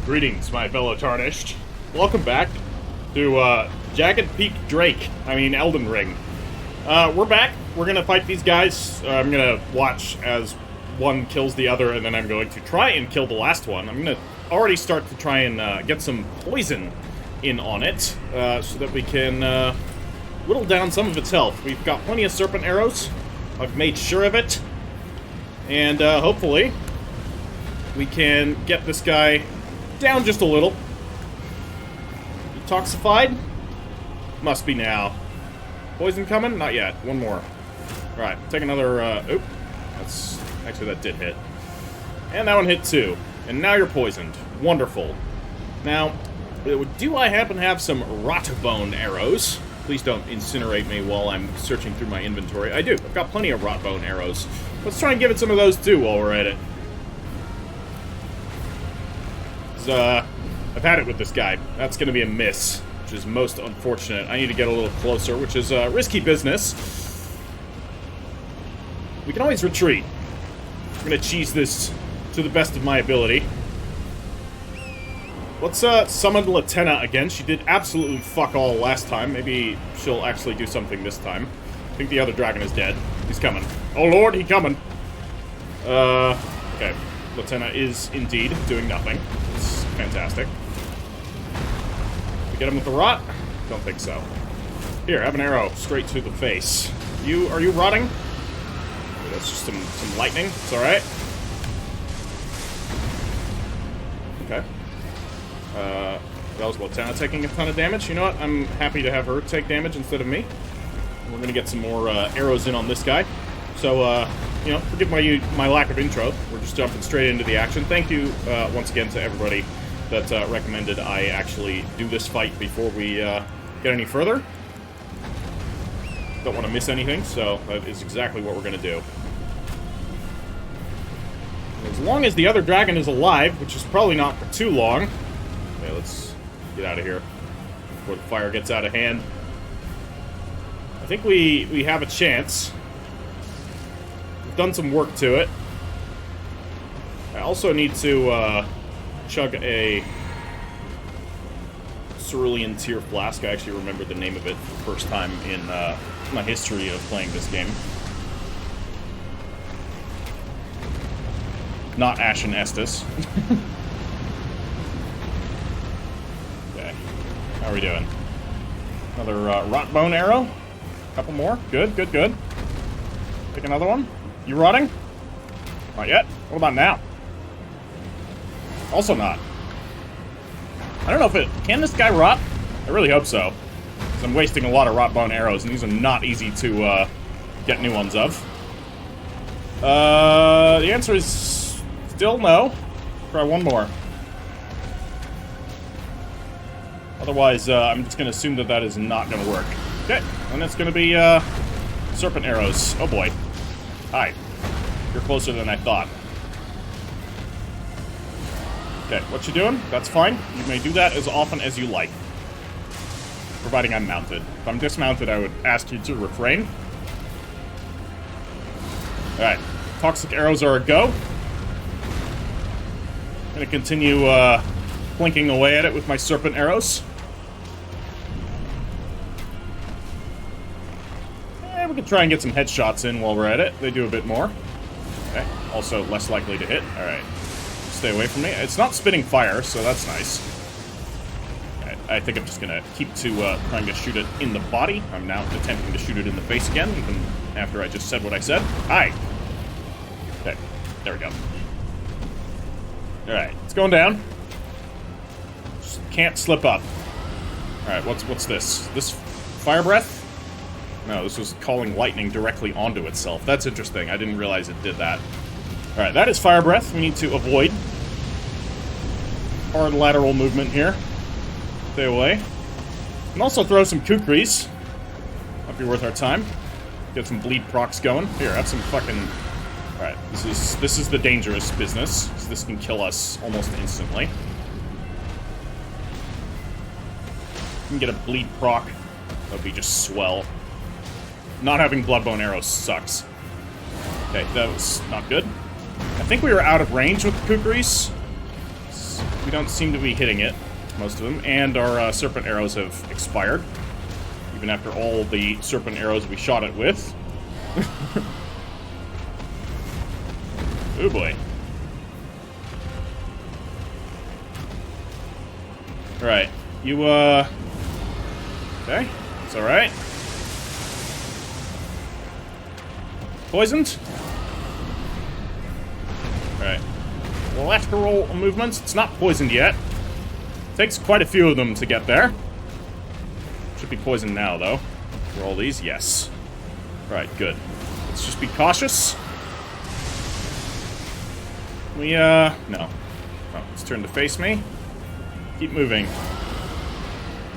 Greetings, my fellow Tarnished. Welcome back to Jagged Peak Drake. Elden Ring. We're back. We're gonna fight these guys. I'm gonna watch as one kills the other, and then I'm going to try and kill the last one. I'm gonna already start to try and get some poison in on it, so that we can whittle down some of its health. We've got plenty of serpent arrows. I've made sure of it. And hopefully we can get this guy down just a little. Detoxified? Must be now. Poison coming? Not yet. One more. Alright, take another, oop. That's, actually that did hit. And that one hit too. And now you're poisoned. Wonderful. Now, do I happen to have some rot bone arrows? Please don't incinerate me while I'm searching through my inventory. I do. I've got plenty of rot bone arrows. Let's try and give it some of those too while we're at it. I've had it with this guy. That's going to be a miss, which is most unfortunate. I need to get a little closer, which is risky subusiness. We can always retreat. I'm going to cheese this to the best of my ability. Let's summon Latenna again. She did absolutely fuck all last time. Maybe she'll actually do something this time. I think the other dragon is dead. He's coming. Oh lord, he's coming. Okay. Latenna is indeed doing nothing. It's fantastic. We get him with the rot? Don't think so. Here, have an arrow straight to the face. Are you rotting? Oh, that's just some lightning. It's alright. Okay. That was Latenna taking a ton of damage. You know what? I'm happy to have her take damage instead of me. We're gonna get some more arrows in on this guy. So, you know, forgive my lack of intro. We're just jumping straight into the action. Thank you once again to everybody that recommended I actually do this fight before we get any further. Don't want to miss anything, so that is exactly what we're going to do. As long as the other dragon is alive, which is probably not for too long. Okay, let's get out of here before the fire gets out of hand. I think we have a chance. We've done some work to it. I also need to chug a Cerulean Tear Flask. I actually remembered the name of it for the first time in my history of playing this game. Not Ashen Estus. Okay. How are we doing? Another rot bone arrow. Couple more. Good, good, good. Take another one. You rotting? Not yet. What about now? Also not. I don't know if it... Can this guy rot? I really hope so. Because I'm wasting a lot of rot bone arrows, and these are not easy to get new ones of. The answer is still no. Try one more. Otherwise, I'm just going to assume that that is not going to work. Okay, and it's going to be serpent arrows. Oh boy. Hi. You're closer than I thought. Okay, what you doing? That's fine. You may do that as often as you like. Providing I'm mounted. If I'm dismounted, I would ask you to refrain. Alright. Toxic arrows are a go. Gonna continue blinking away at it with my serpent arrows. And we can try and get some headshots in while we're at it. They do a bit more. Okay. Also less likely to hit. Alright. Stay away from me. It's not spitting fire, so that's nice. Right, I think I'm just gonna keep to trying to shoot it in the body. I'm now attempting to shoot it in the face again, even after I just said what I said. Hi! Okay, there we go. Alright, it's going down. Just can't slip up. Alright, what's this? This fire breath? No, this was calling lightning directly onto itself. That's interesting. I didn't realize it did that. Alright, that is fire breath. We need to avoid. Hard lateral movement here. Stay away. And also throw some kukris. Might be worth our time. Get some bleed procs going. Here, have some fucking... Alright, this is the dangerous business. So this can kill us almost instantly. You can get a bleed proc. That would be just swell. Not having bloodbone arrows sucks. Okay, that was not good. I think we were out of range with the kukris. We don't seem to be hitting it, most of them, and our serpent arrows have expired. Even after all the serpent arrows we shot it with. Oh boy. Alright, you, okay, it's alright. Poisoned? Alright. Lateral movements. It's not poisoned yet. Takes quite a few of them to get there. Should be poisoned now, though. For all these, yes. Alright, good. Let's just be cautious. We, no. Oh, it's turned to face me. Keep moving.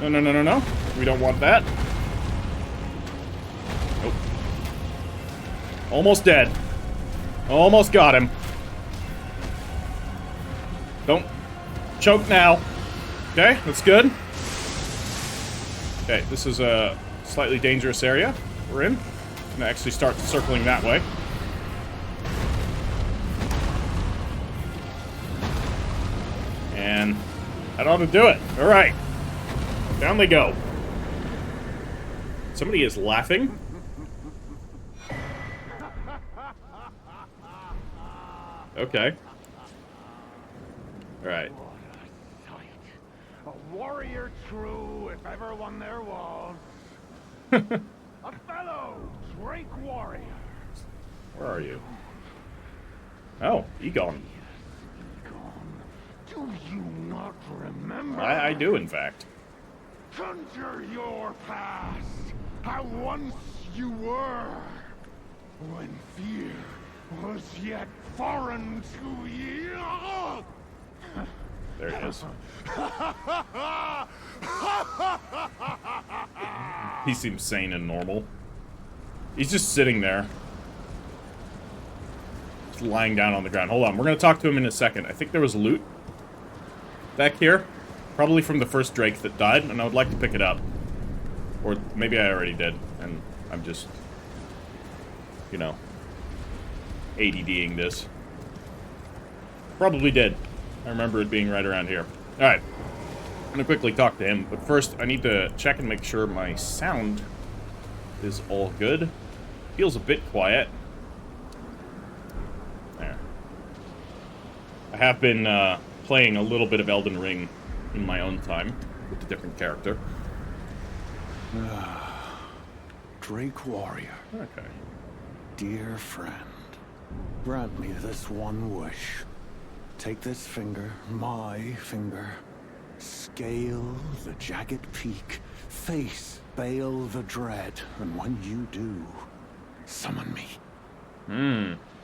No, no, no, no, no. We don't want that. Nope. Almost dead. Almost got him. Don't choke now. Okay, that's good. Okay, this is a slightly dangerous area we're in. I'm gonna actually start circling that way. And that ought to do it. Alright. Down they go. Somebody is laughing. Okay. Alright. A warrior true, if ever one there was. A fellow Drake warrior. Where are you? Oh, Egon. Do you not remember? I do, in fact. Conjure your past, how once you were, when fear was yet foreign to ye. There it is. He seems sane and normal. He's just sitting there. Just lying down on the ground. Hold on, we're gonna talk to him in a second. I think there was loot back here. Probably from the first Drake that died, and I would like to pick it up. Or maybe I already did, and I'm just, you know, ADDing this. Probably did. I remember it being right around here. Alright. I'm gonna quickly talk to him, but first I need to check and make sure my sound is all good. Feels a bit quiet. There. I have been playing a little bit of Elden Ring in my own time with a different character. Drake warrior. Okay. Dear friend, grant me this one wish. Take this finger, my finger, scale the jagged peak, face Bale the Dread, and when you do, summon me.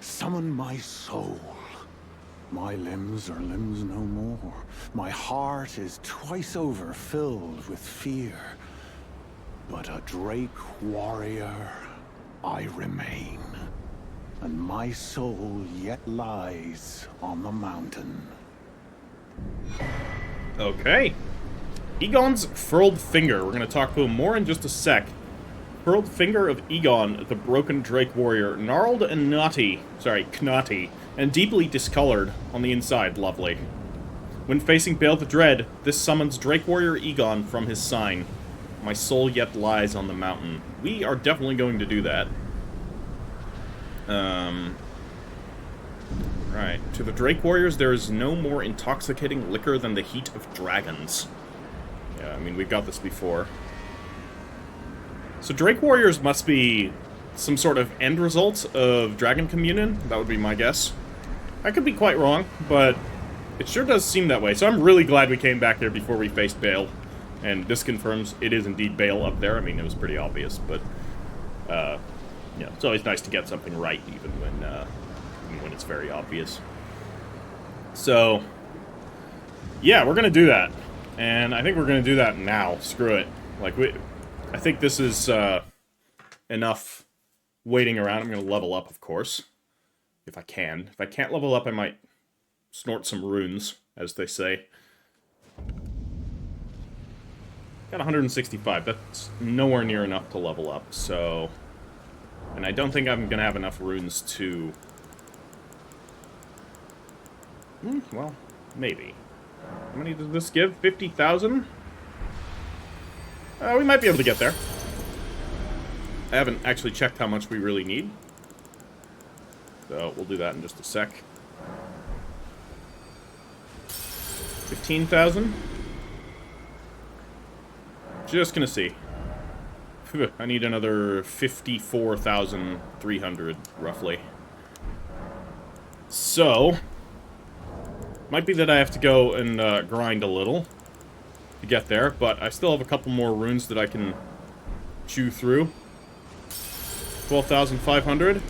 Summon my soul. My limbs are limbs no more. My heart is twice over filled with fear. But a Drake warrior I remain. And my soul yet lies on the mountain. Okay. Egon's furled finger. We're going to talk to him more in just a sec. Furled finger of Egon, the broken Drake warrior, gnarled and knotty, and deeply discolored on the inside. Lovely. When facing Bale the Dread, this summons Drake warrior Egon from his sign. My soul yet lies on the mountain. We are definitely going to do that. Right. To the Drake warriors, there is no more intoxicating liquor than the heat of dragons. Yeah, I mean, we've got this before. So Drake warriors must be some sort of end result of Dragon Communion. That would be my guess. I could be quite wrong, but it sure does seem that way. So I'm really glad we came back there before we faced Bale. And this confirms it is indeed Bale up there. I mean, it was pretty obvious, but you know, it's always nice to get something right, even when it's very obvious. So, yeah, we're gonna do that, and I think we're gonna do that now. Screw it. Like I think this is enough waiting around. I'm gonna level up, of course, if I can. If I can't level up, I might snort some runes, as they say. Got 165. That's nowhere near enough to level up, so... And I don't think I'm gonna have enough runes to... well, maybe. How many does this give? 50,000? We might be able to get there. I haven't actually checked how much we really need. So we'll do that in just a sec. 15,000? Just gonna see. I need another 54,300, roughly. So, might be that I have to go and grind a little to get there, but I still have a couple more runes that I can chew through. 12,500.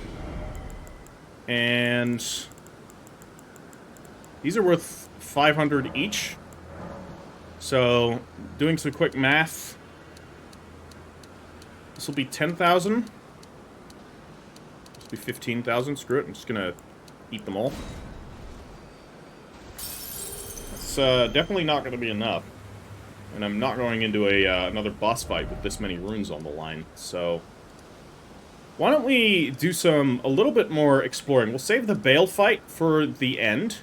And these are worth 500 each. So, doing some quick math, this will be 10,000. This will be 15,000. Screw it. I'm just gonna eat them all. That's definitely not gonna be enough. And I'm not going into another boss fight with this many runes on the line. So, why don't we do a little bit more exploring? We'll save the Bale fight for the end.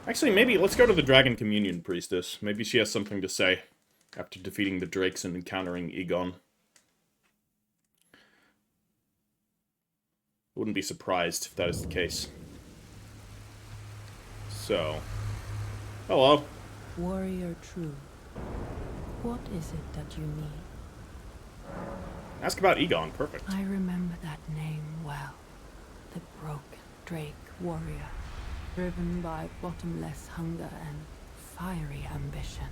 Actually, maybe let's go to the Dragon Communion Priestess. Maybe she has something to say after defeating the Drakes and encountering Egon. Wouldn't be surprised if that is the case. So, hello. Warrior true. What is it that you need? Ask about Egon, perfect. I remember that name well. The broken Drake warrior, driven by bottomless hunger and fiery ambition.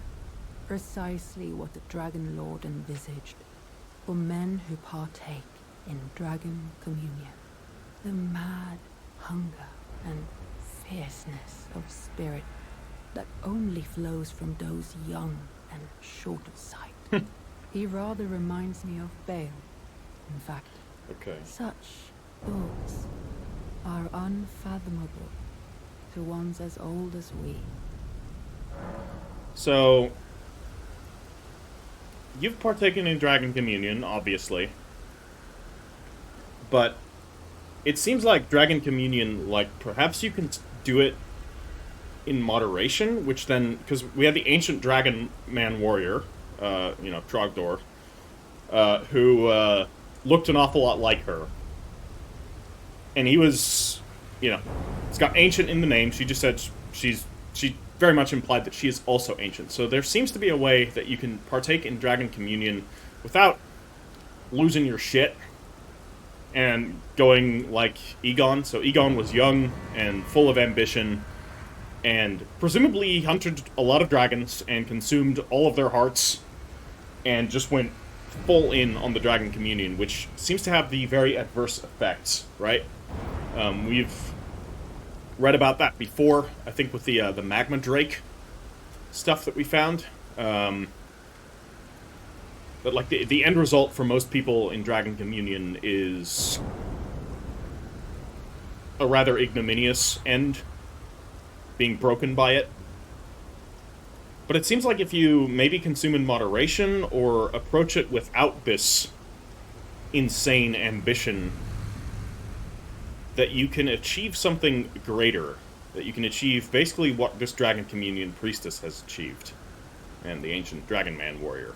Precisely what the Dragon Lord envisaged for men who partake in Dragon Communion. The mad hunger and fierceness of spirit that only flows from those young and short of sight. He rather reminds me of Bale, in fact. Okay. Such thoughts are unfathomable to ones as old as we. So, you've partaken in Dragon Communion, obviously. But it seems like Dragon Communion, like, perhaps you can do it in moderation, which then, because we had the ancient Dragon Man Warrior, you know, Trogdor, who looked an awful lot like her. And he was, you know, it's got ancient in the name. She just said she very much implied that she is also ancient. So there seems to be a way that you can partake in Dragon Communion without losing your shit and going like Egon. So Egon was young and full of ambition, and presumably he hunted a lot of dragons and consumed all of their hearts and just went full in on the Dragon Communion, which seems to have the very adverse effects, right? We've read about that before, I think with the Magma Drake stuff that we found. But like the end result for most people in Dragon Communion is a rather ignominious end, being broken by it. But it seems like if you maybe consume in moderation or approach it without this insane ambition, that you can achieve something greater. That you can achieve basically what this Dragon Communion Priestess has achieved. And the ancient Dragon Man Warrior.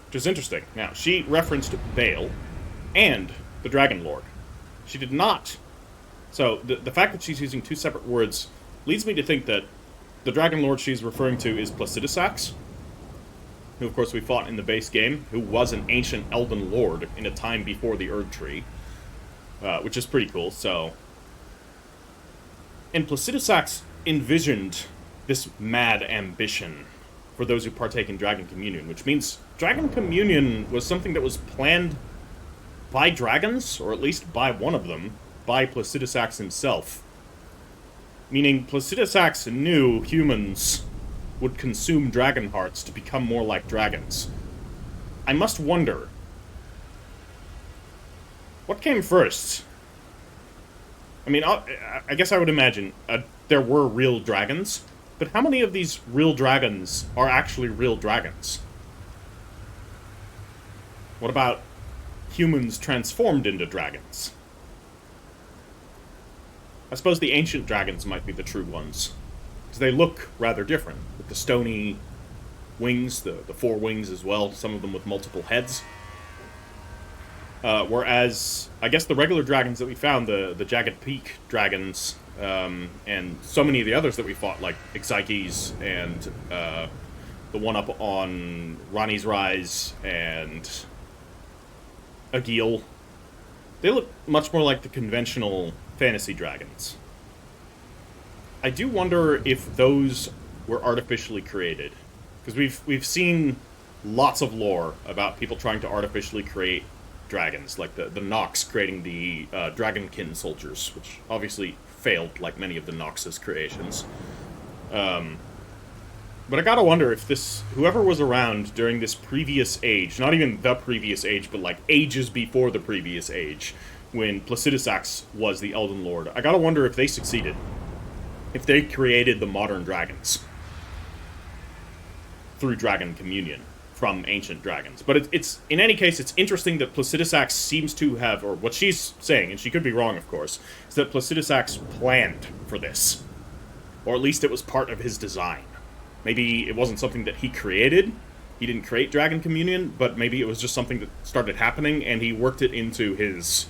Which is interesting. Now, she referenced Bale and the Dragon Lord. She did not. So, the fact that she's using two separate words leads me to think that the Dragon Lord she's referring to is Placidusax, who of course we fought in the base game, who was an ancient Elden Lord in a time before the Erdtree, which is pretty cool, so... And Placidusax envisioned this mad ambition for those who partake in Dragon Communion, which means Dragon Communion was something that was planned by dragons, or at least by one of them, by Placidusax himself. Meaning Placidusax knew humans would consume dragon hearts to become more like dragons. I must wonder, what came first? I mean, I guess I would imagine there were real dragons, but how many of these real dragons are actually real dragons? What about humans transformed into dragons? I suppose the ancient dragons might be the true ones. because they look rather different, with the stony wings, the four wings as well, some of them with multiple heads. Whereas, I guess the regular dragons that we found, the Jagged Peak dragons, and so many of the others that we fought, like Ixikes and the one up on Rani's Rise and Agil, they look much more like the conventional fantasy dragons. I do wonder if those were artificially created, because we've seen lots of lore about people trying to artificially create dragons, like the Nox creating the Dragonkin soldiers, which obviously failed, like many of the Nox's creations. But I gotta wonder if whoever was around during this previous age, not even the previous age, but like ages before the previous age, when Placidusax was the Elden Lord, I gotta wonder if they succeeded. If they created the modern dragons through Dragon Communion from ancient dragons. But it's in any case, it's interesting that Placidusax seems to have, or what she's saying, and she could be wrong, of course, is that Placidusax planned for this. Or at least it was part of his design. Maybe it wasn't something that he created. He didn't create Dragon Communion, but maybe it was just something that started happening, and he worked it into his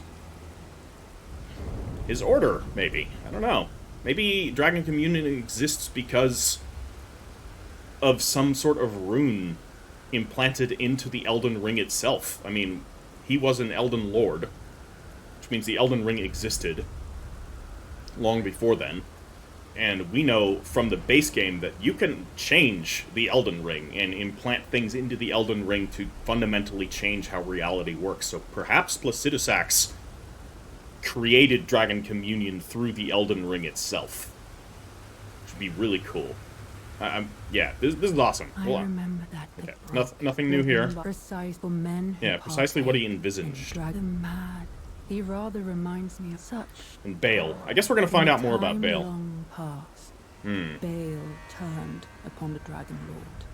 order, maybe. I don't know. Maybe Dragon Communion exists because of some sort of rune implanted into the Elden Ring itself. I mean, he was an Elden Lord, which means the Elden Ring existed long before then. And we know from the base game that you can change the Elden Ring and implant things into the Elden Ring to fundamentally change how reality works. So perhaps Placidusax created Dragon Communion through the Elden Ring itself, which would be really cool. Yeah, this is awesome. Hold on. remember that. Okay. Nothing new here. Precise for men. Yeah, precisely what he envisioned. Dragon mad. He rather reminds me of such. And Bale. I guess we're going to find out more about Bale. Long past, Bale turned upon the Dragon Lord.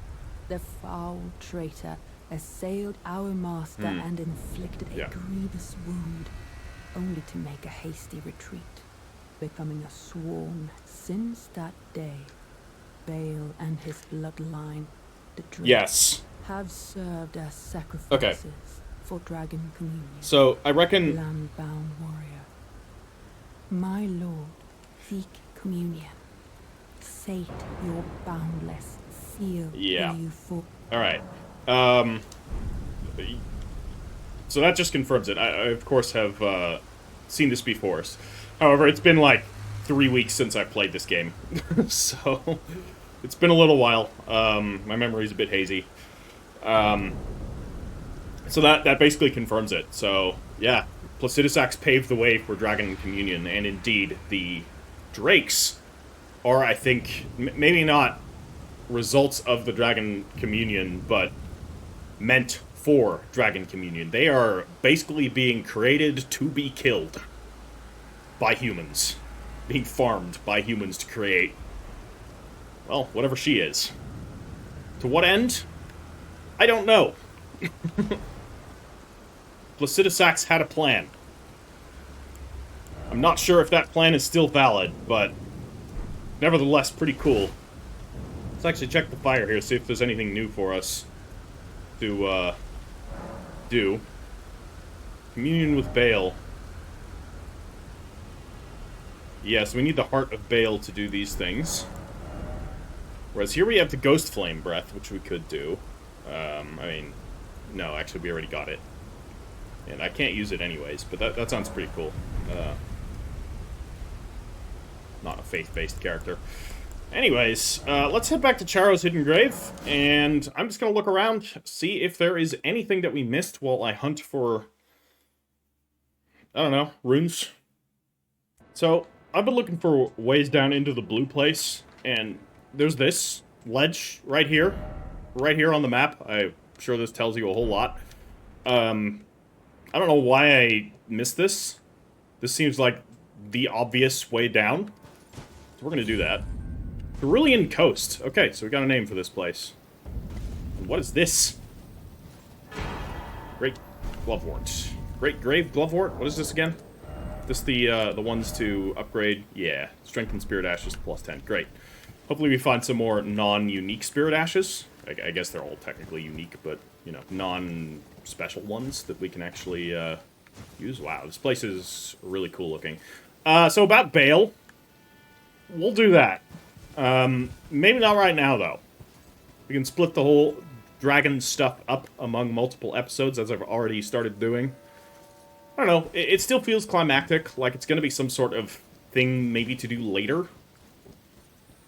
The foul traitor assailed our master and inflicted a grievous wound, only to make a hasty retreat, becoming a sworn since that day. Bale and his bloodline, the Drakes, have served as sacrifices for Dragon Communion. So, I reckon... Land-bound warrior. My lord, seek communion. Sate your boundless feel you for. Alright. So that just confirms it. I of course, have seen this before. However, it's been like 3 weeks since I played this game. So, it's been a little while. My memory's a bit hazy. So that basically confirms it. So, yeah, Placidusax paved the way for Dragon Communion, and indeed, the Drakes are, I think, maybe not results of the Dragon Communion, but meant for Dragon Communion. They are basically being created to be killed by humans. Being farmed by humans to create, well, whatever she is. To what end? I don't know. Placidusax had a plan. I'm not sure if that plan is still valid, but nevertheless, pretty cool. Let's actually check the fire here, see if there's anything new for us to do. Communion with Bale. Yes, we need the Heart of Bale to do these things. Whereas here we have the Ghost Flame Breath, which we could do. I mean, no, actually we already got it. And I can't use it anyways, but that sounds pretty cool. Not a faith-based character. Anyways, let's head back to Charo's Hidden Grave, and I'm just gonna look around, see if there is anything that we missed while I hunt for, I don't know, runes. So, I've been looking for ways down into the blue place, and there's this ledge right here on the map. I'm sure this tells you a whole lot. I don't know why I missed this. This seems like the obvious way down. So we're gonna do that. Cerulean Coast. Okay, so we got a name for this place. And what is this? Great Glovewort. Great Grave Glovewort? What is this again? This the ones to upgrade? Yeah. Strength and Spirit Ashes +10. Great. Hopefully we find some more non-unique spirit ashes. I guess they're all technically unique, but, you know, non-special ones that we can actually use. Wow, this place is really cool looking. So about Bale, we'll do that. Maybe not right now, though. We can split the whole dragon stuff up among multiple episodes, as I've already started doing. I don't know, it still feels climactic, like it's going to be some sort of thing maybe to do later.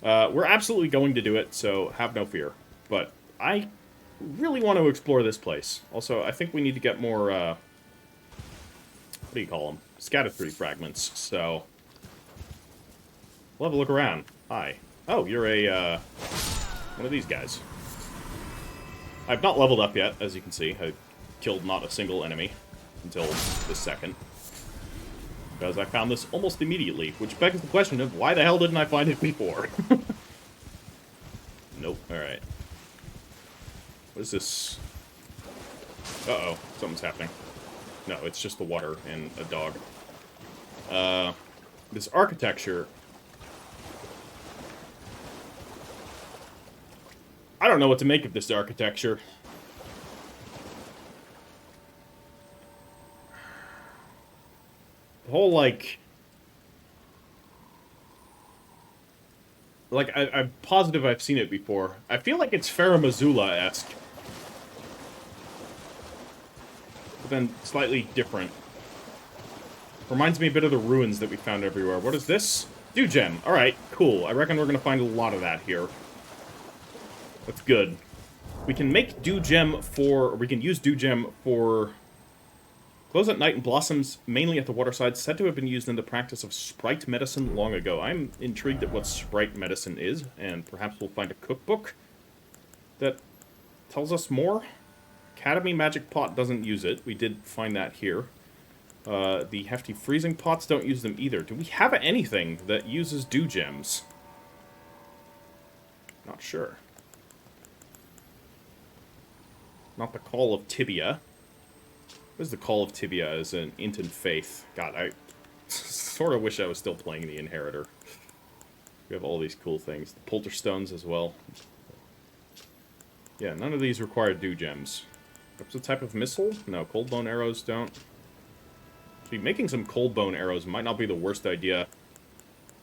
We're absolutely going to do it, so have no fear. But I really want to explore this place. Also, I think we need to get more, what do you call them? Scatter-3 fragments, so... we'll have a look around. Hi. Oh, you're a, one of these guys. I've not leveled up yet, as you can see. I killed not a single enemy until this second. Because I found this almost immediately, which begs the question of why the hell didn't I find it before? Nope, alright. What is this? Uh-oh, something's happening. No, it's just the water and a dog. This architecture... I don't know what to make of this architecture. The whole, like, I'm positive I've seen it before. I feel like it's Farah Missoula-esque. But then slightly different. Reminds me a bit of the ruins that we found everywhere. What is this? Dew gem. Alright, cool. I reckon we're gonna find a lot of that here. That's good. We can make dew gem for... or we can use dew gem for... glows at night and blossoms mainly at the waterside, said to have been used in the practice of sprite medicine long ago. I'm intrigued at what sprite medicine is, and perhaps we'll find a cookbook that tells us more. Academy Magic Pot doesn't use it. We did find that here. The hefty freezing pots don't use them either. Do we have anything that uses dew gems? Not sure. Not the Call of Tibia. What is the Call of Tibia as an Inton Faith? God, I sort of wish I was still playing the Inheritor. We have all these cool things. The Polterstones as well. Yeah, none of these require dew gems. What's the type of missile? No, cold bone arrows don't. See, making some cold bone arrows might not be the worst idea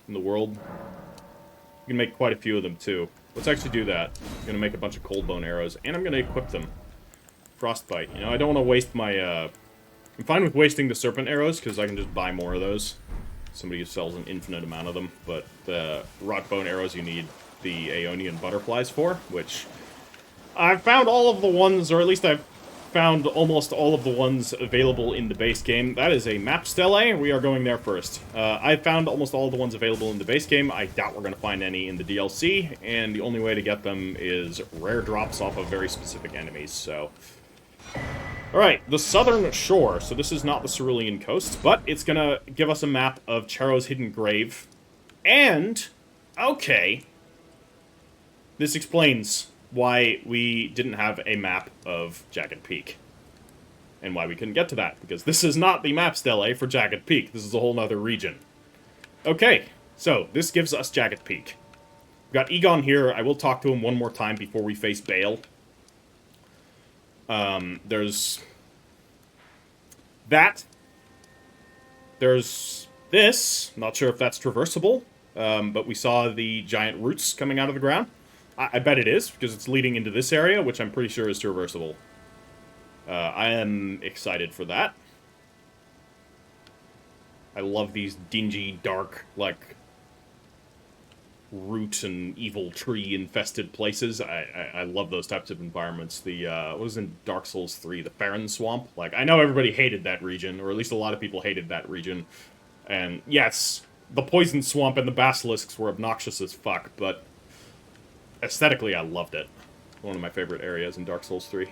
in the world. You can make quite a few of them, too. Let's actually do that. I'm going to make a bunch of cold bone arrows, and I'm going to equip them. Frostbite. You know, I don't want to waste my, I'm fine with wasting the serpent arrows, because I can just buy more of those. Somebody who sells an infinite amount of them. But the rock bone arrows you need the Aeonian butterflies for, which... I've found all of the ones, or at least I've found almost all of the ones available in the base game. That is a map stele. We are going there first. I've found almost all of the ones available in the base game. I doubt we're going to find any in the DLC, and the only way to get them is rare drops off of very specific enemies, so... Alright, the southern shore. So this is not the Cerulean Coast, but it's going to give us a map of Charo's hidden grave. And, okay, this explains why we didn't have a map of Jagged Peak. And why we couldn't get to that, because this is not the map stele for Jagged Peak. This is a whole nother region. Okay, so this gives us Jagged Peak. We've got Egon here. I will talk to him one more time before we face Bale. There's that. There's this. Not sure if that's traversable, but we saw the giant roots coming out of the ground. I bet it is, because it's leading into this area, which I'm pretty sure is traversable. I am excited for that. I love these dingy, dark, like, root and evil tree-infested places. I love those types of environments. The, what was in Dark Souls 3? The Farron Swamp? Like, I know everybody hated that region, or at least a lot of people hated that region. And, yes, the Poison Swamp and the Basilisks were obnoxious as fuck, but... aesthetically, I loved it. One of my favorite areas in Dark Souls 3.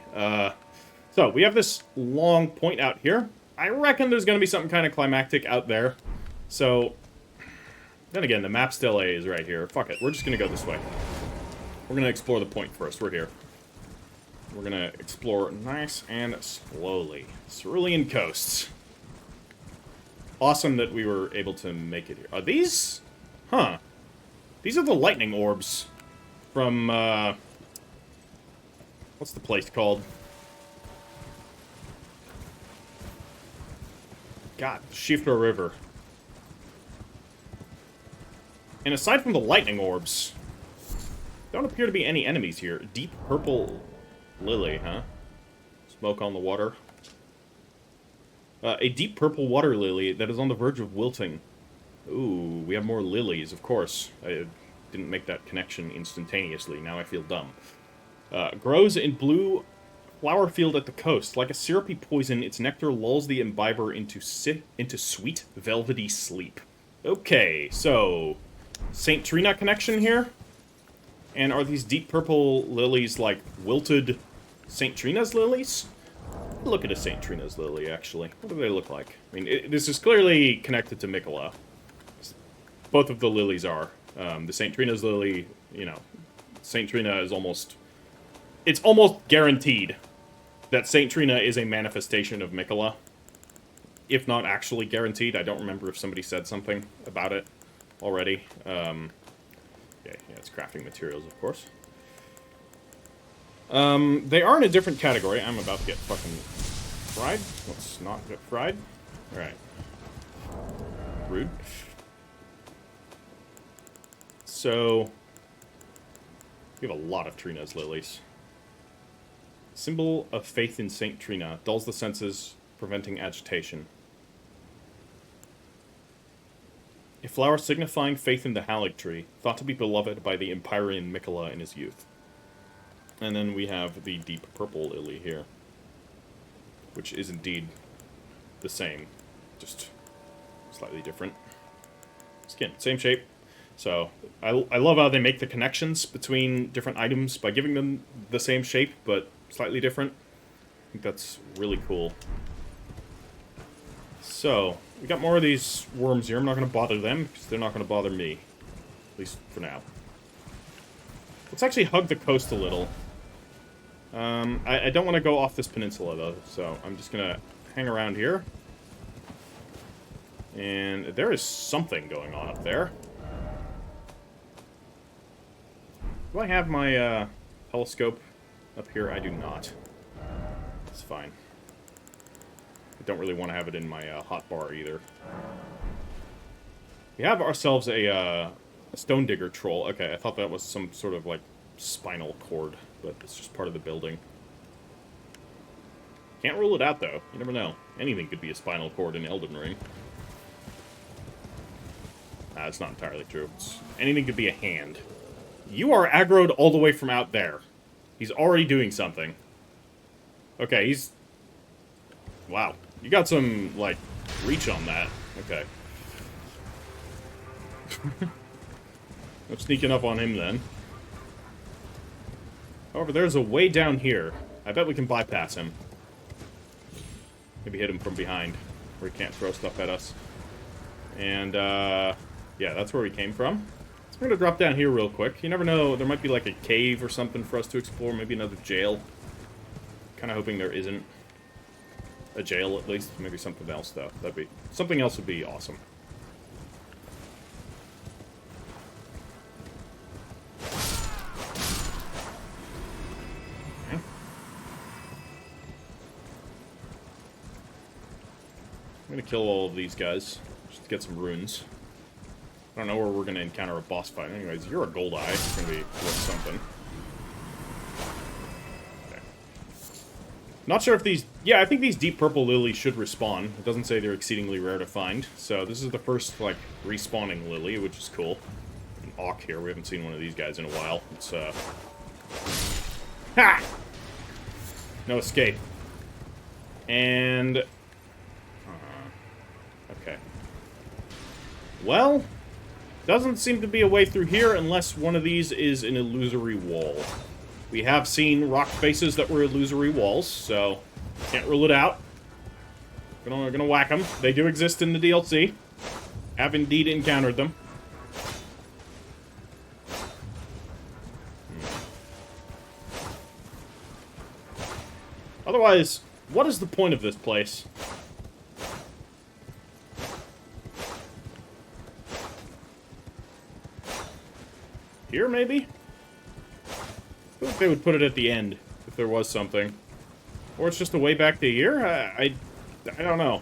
So, we have this long point out here. I reckon there's going to be something kind of climactic out there. So, then again, the map stele is right here. Fuck it, we're just going to go this way. We're going to explore the point first. We're here. We're going to explore nice and slowly. Cerulean Coast. Awesome that we were able to make it here. Are these? Huh. These are the lightning orbs from, what's the place called? God, Shifra River. And aside from the lightning orbs, don't appear to be any enemies here. Deep purple lily, huh? Smoke on the water. A deep purple water lily that is on the verge of wilting. Ooh, we have more lilies, of course. I didn't make that connection instantaneously. Now I feel dumb. Grows in blue flower field at the coast. Like a syrupy poison, its nectar lulls the imbiber into sweet, velvety sleep. Okay, so St. Trina connection here? And are these deep purple lilies like wilted St. Trina's lilies? Look at a St. Trina's lily, actually. What do they look like? I mean, this is clearly connected to Mikola. Both of the lilies are. The St. Trina's lily, you know, St. Trina is almost... It's almost guaranteed that St. Trina is a manifestation of Mikola. If not actually guaranteed. I don't remember if somebody said something about it already. Okay, yeah, it's crafting materials, of course. They are in a different category. I'm about to get fucking fried. Let's not get fried. Alright. Rude. So, we have a lot of Trina's lilies. Symbol of faith in Saint Trina. Dulls the senses, preventing agitation. A flower signifying faith in the Halig tree, thought to be beloved by the Empyrean Mikola in his youth. And then we have the deep purple lily here, which is indeed the same, just slightly different. Skin, same shape. So, I love how they make the connections between different items by giving them the same shape, but slightly different. I think that's really cool. So, we got more of these worms here. I'm not going to bother them, because they're not going to bother me. At least for now. Let's actually hug the coast a little. I don't want to go off this peninsula, though, so I'm just going to hang around here. And there is something going on up there. Do I have my telescope up here? I do not. It's fine. I don't really want to have it in my hotbar either. We have ourselves a stone digger troll. Okay, I thought that was some sort of, like, spinal cord, but it's just part of the building. Can't rule it out, though. You never know. Anything could be a spinal cord in Elden Ring. That's not entirely true. Anything could be a hand. You are aggroed all the way from out there. He's already doing something. Okay, he's... Wow. You got some, like, reach on that. Okay. I'm sneaking up on him, then. However, there's a way down here. I bet we can bypass him. Maybe hit him from behind, where he can't throw stuff at us. And, yeah, that's where we came from. So we're gonna drop down here real quick. You never know, there might be, like, a cave or something for us to explore. Maybe another jail. Kinda hoping there isn't. A jail, at least. Maybe something else, though. Something else would be awesome. Okay. I'm gonna kill all of these guys, just to get some runes. I don't know where we're gonna encounter a boss fight. Anyways, you're a gold eye. It's gonna be worth something. Not sure if these... Yeah, I think these deep purple lilies should respawn. It doesn't say they're exceedingly rare to find. So this is the first, like, respawning lily, which is cool. An Auk here. We haven't seen one of these guys in a while. It's, Ha! No escape. And... okay. Well, doesn't seem to be a way through here unless one of these is an illusory wall. We have seen rock faces that were illusory walls, so can't rule it out. Gonna whack them. They do exist in the DLC. Have indeed encountered them. Otherwise, what is the point of this place? Here, maybe? I feel like they would put it at the end, if there was something. Or it's just a way back to here? I don't know.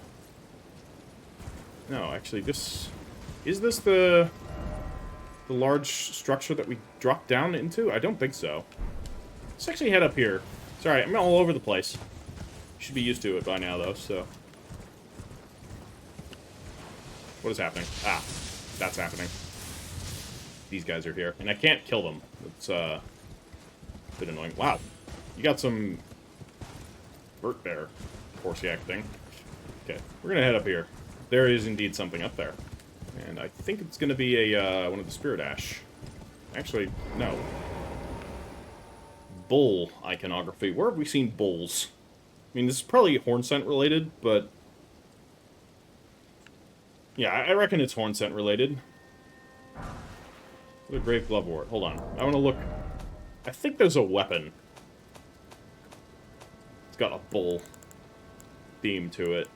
No, actually, this... Is this the large structure that we dropped down into? I don't think so. Let's actually head up here. Sorry, I'm all over the place. You should be used to it by now, though, so... What is happening? Ah, that's happening. These guys are here, and I can't kill them. It's, a bit annoying. Wow, you got some... Vert bear, Corsiac thing. Okay, we're gonna head up here. There is indeed something up there. And I think it's gonna be a, one of the Spirit Ash. Actually, no. Bull iconography. Where have we seen bulls? I mean, this is probably horn scent related, but... Yeah, I reckon it's horn scent related. What a Grave Glovewort. Hold on. I want to look... I think there's a weapon. It's got a bull theme to it.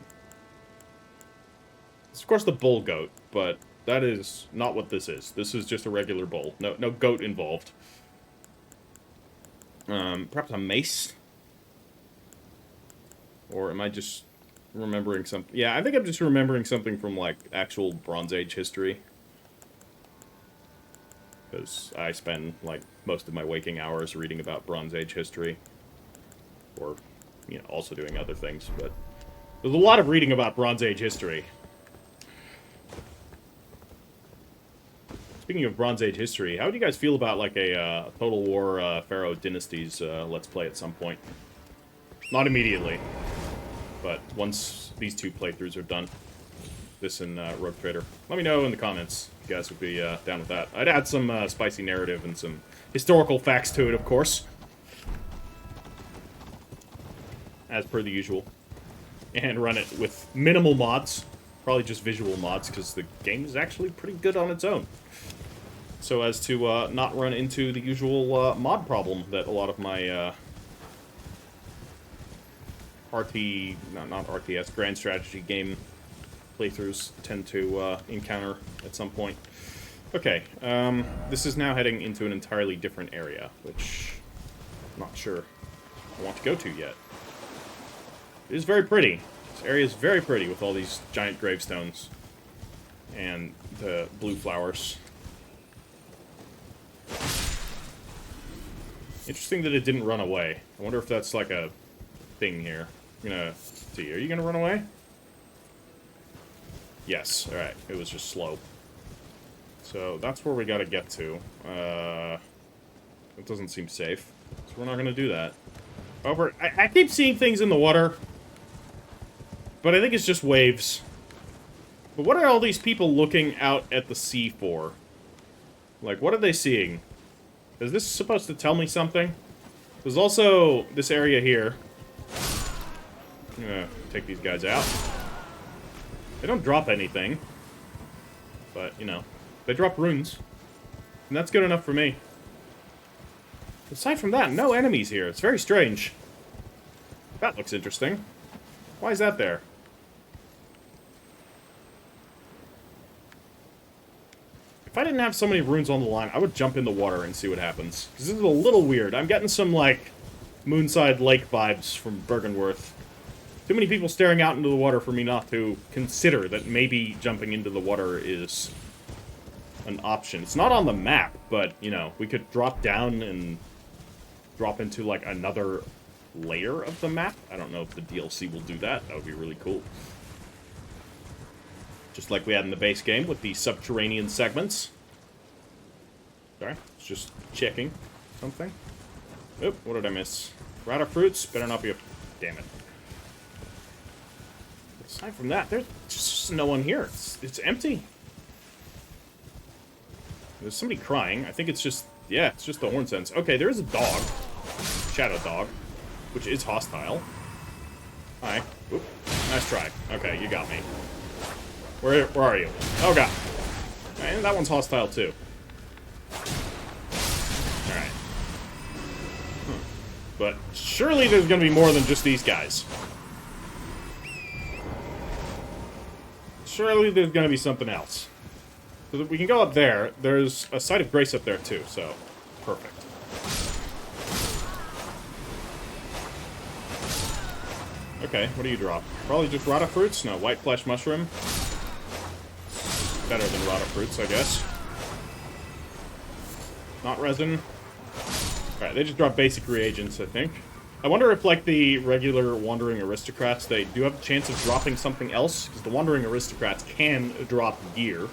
It's, of course, the bull goat, but that is not what this is. This is just a regular bull. No goat involved. Perhaps a mace? Or am I just remembering something? Yeah, I think I'm just remembering something from, like, actual Bronze Age history. Because I spend, like, most of my waking hours reading about Bronze Age history. Or, you know, also doing other things, but... There's a lot of reading about Bronze Age history. Speaking of Bronze Age history, how do you guys feel about, like, a Total War Pharaoh Dynasties Let's Play at some point? Not immediately, but once these two playthroughs are done. This and Rogue Trader. Let me know in the comments if you guys would be down with that. I'd add some spicy narrative and some historical facts to it, of course. As per the usual. And run it with minimal mods. Probably just visual mods, because the game is actually pretty good on its own. So as to not run into the usual mod problem that a lot of my not RTS, Grand Strategy game playthroughs tend to encounter at some point. Okay, this is now heading into an entirely different area, which I'm not sure I want to go to yet. It is very pretty. This area is very pretty with all these giant gravestones and the blue flowers. Interesting that it didn't run away. I wonder if that's like a thing here. I'm gonna see. Are you gonna run away? Yes. Alright. It was just slow. So that's where we gotta get to. It doesn't seem safe. So we're not gonna do that. However, I keep seeing things in the water. But I think it's just waves. But what are all these people looking out at the sea for? Like, what are they seeing? Is this supposed to tell me something? There's also this area here. I'm gonna take these guys out. They don't drop anything. But, you know, they drop runes. And that's good enough for me. Aside from that, no enemies here. It's very strange. That looks interesting. Why is that there? If I didn't have so many runes on the line, I would jump in the water and see what happens. Because this is a little weird. I'm getting some, like, Moonside Lake vibes from Bergenworth. Too many people staring out into the water for me not to consider that maybe jumping into the water is an option. It's not on the map, but, you know, we could drop down and drop into, like, another layer of the map. I don't know if the DLC will do that. That would be really cool. Just like we had in the base game with the subterranean segments. Sorry, it's just checking something. Oop, what did I miss? Rata fruits? Better not be a... Damn it. Aside from that, there's just no one here. It's empty. There's somebody crying. I think it's just... Yeah, it's just the horn sense. Okay, there is a dog. Shadow dog. Which is hostile. Hi. Oop. Nice try. Okay, you got me. Where are you? Oh, God. And that one's hostile, too. Alright. But surely there's going to be more than just these guys. Surely there's going to be something else. So that we can go up there. There's a site of grace up there, too, so perfect. Okay, what do you drop? Probably just rotted fruits? No, white flesh mushroom. Better than rotted fruits, I guess. Not resin. Alright, they just drop basic reagents, I think. I wonder if, like, the regular Wandering Aristocrats, they do have a chance of dropping something else, because the Wandering Aristocrats can drop gear,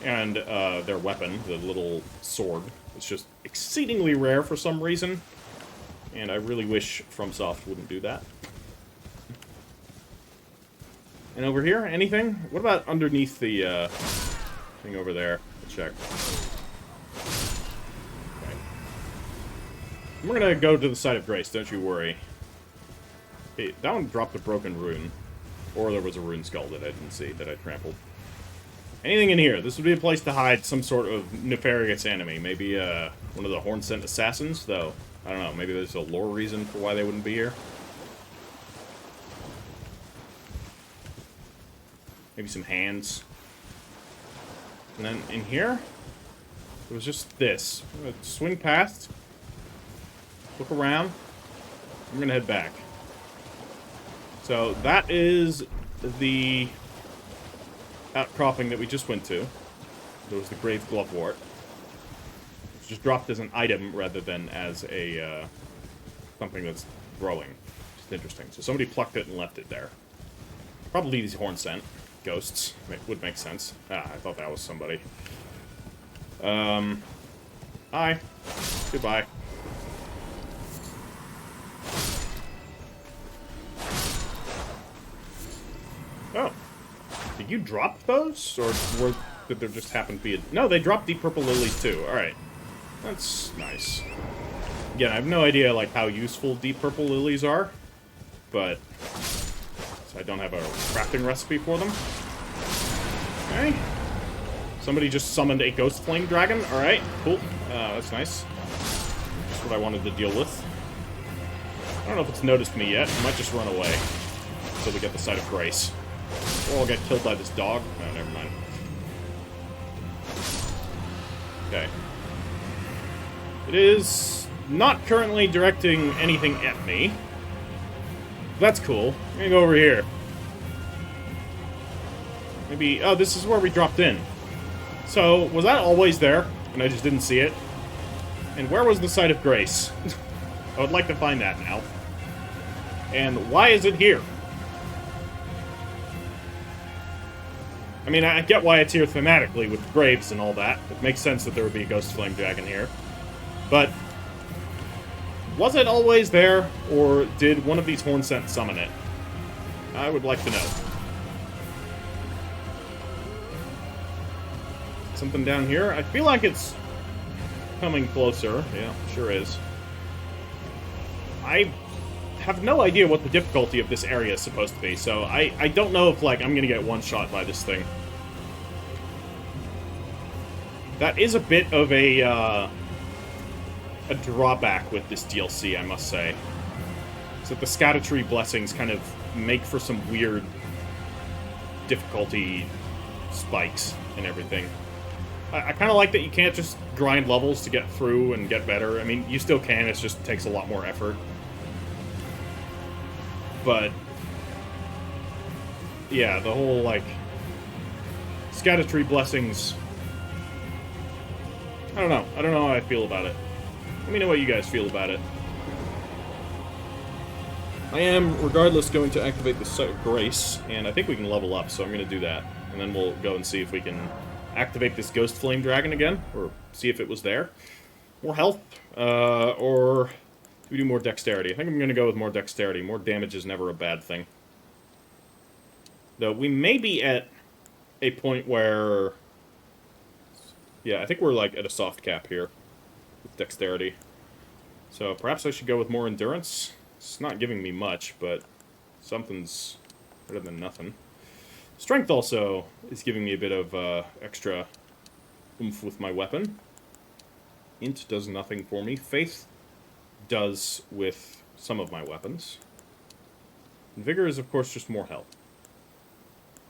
and their weapon, the little sword. It's just exceedingly rare for some reason, and I really wish FromSoft wouldn't do that. And over here, anything? What about underneath the thing over there? Let's check. Okay. We're gonna go to the site of grace, don't you worry. Okay, that one dropped a broken rune. Or there was a rune skull that I didn't see, that I trampled. Anything in here? This would be a place to hide some sort of nefarious enemy. Maybe one of the horn-sent assassins, though. I don't know, maybe there's a lore reason for why they wouldn't be here. Maybe some hands. And then in here, it was just this. I'm gonna swing past, look around. I'm gonna head back. So that is the outcropping that we just went to. There was the Grave Glovewort. It's just dropped as an item rather than as a something that's growing. Just interesting. So somebody plucked it and left it there. Probably these horn scent ghosts would make sense. Ah, I thought that was somebody. Hi. Goodbye. Oh. Did you drop those? Or did there just happen to be a... No, they dropped deep purple lilies too. Alright. That's nice. Again, I have no idea, like, how useful deep purple lilies are. But... So I don't have a crafting recipe for them. Okay. Somebody just summoned a ghost flame dragon. Alright, cool. That's nice. That's what I wanted to deal with. I don't know if it's noticed me yet. It might just run away. Until we get the site of grace. Or I'll get killed by this dog. No, never mind. Okay. It is not currently directing anything at me. That's cool. I'm gonna go over here. Maybe... Oh, this is where we dropped in. So, was that always there? And I just didn't see it? And where was the site of grace? I would like to find that now. And why is it here? I mean, I get why it's here thematically with graves and all that. It makes sense that there would be a ghost flame dragon here. But... was it always there, or did one of these horn scent summon it? I would like to know. Something down here? I feel like it's coming closer. Yeah, sure is. I have no idea what the difficulty of this area is supposed to be, so I don't know if, like, I'm gonna get one-shot by this thing. That is a bit of a drawback with this DLC, I must say. Is that the Erdtree blessings kind of make for some weird difficulty spikes and everything. I kind of like that you can't just grind levels to get through and get better. I mean, you still can, it just takes a lot more effort. But, yeah, the whole, like, Erdtree blessings... I don't know how I feel about it. Let me know what you guys feel about it. I am, regardless, going to activate the Site of Grace, and I think we can level up, so I'm going to do that. And then we'll go and see if we can activate this Ghost Flame Dragon again, or see if it was there. More health, or do we do more dexterity? I think I'm going to go with more dexterity. More damage is never a bad thing. Though we may be at a point where... Yeah, I think we're, like, at a soft cap here. With dexterity. So perhaps I should go with more endurance. It's not giving me much, but something's better than nothing. Strength also is giving me a bit of extra oomph with my weapon. Int does nothing for me. Faith does with some of my weapons. And Vigor is, of course, just more health.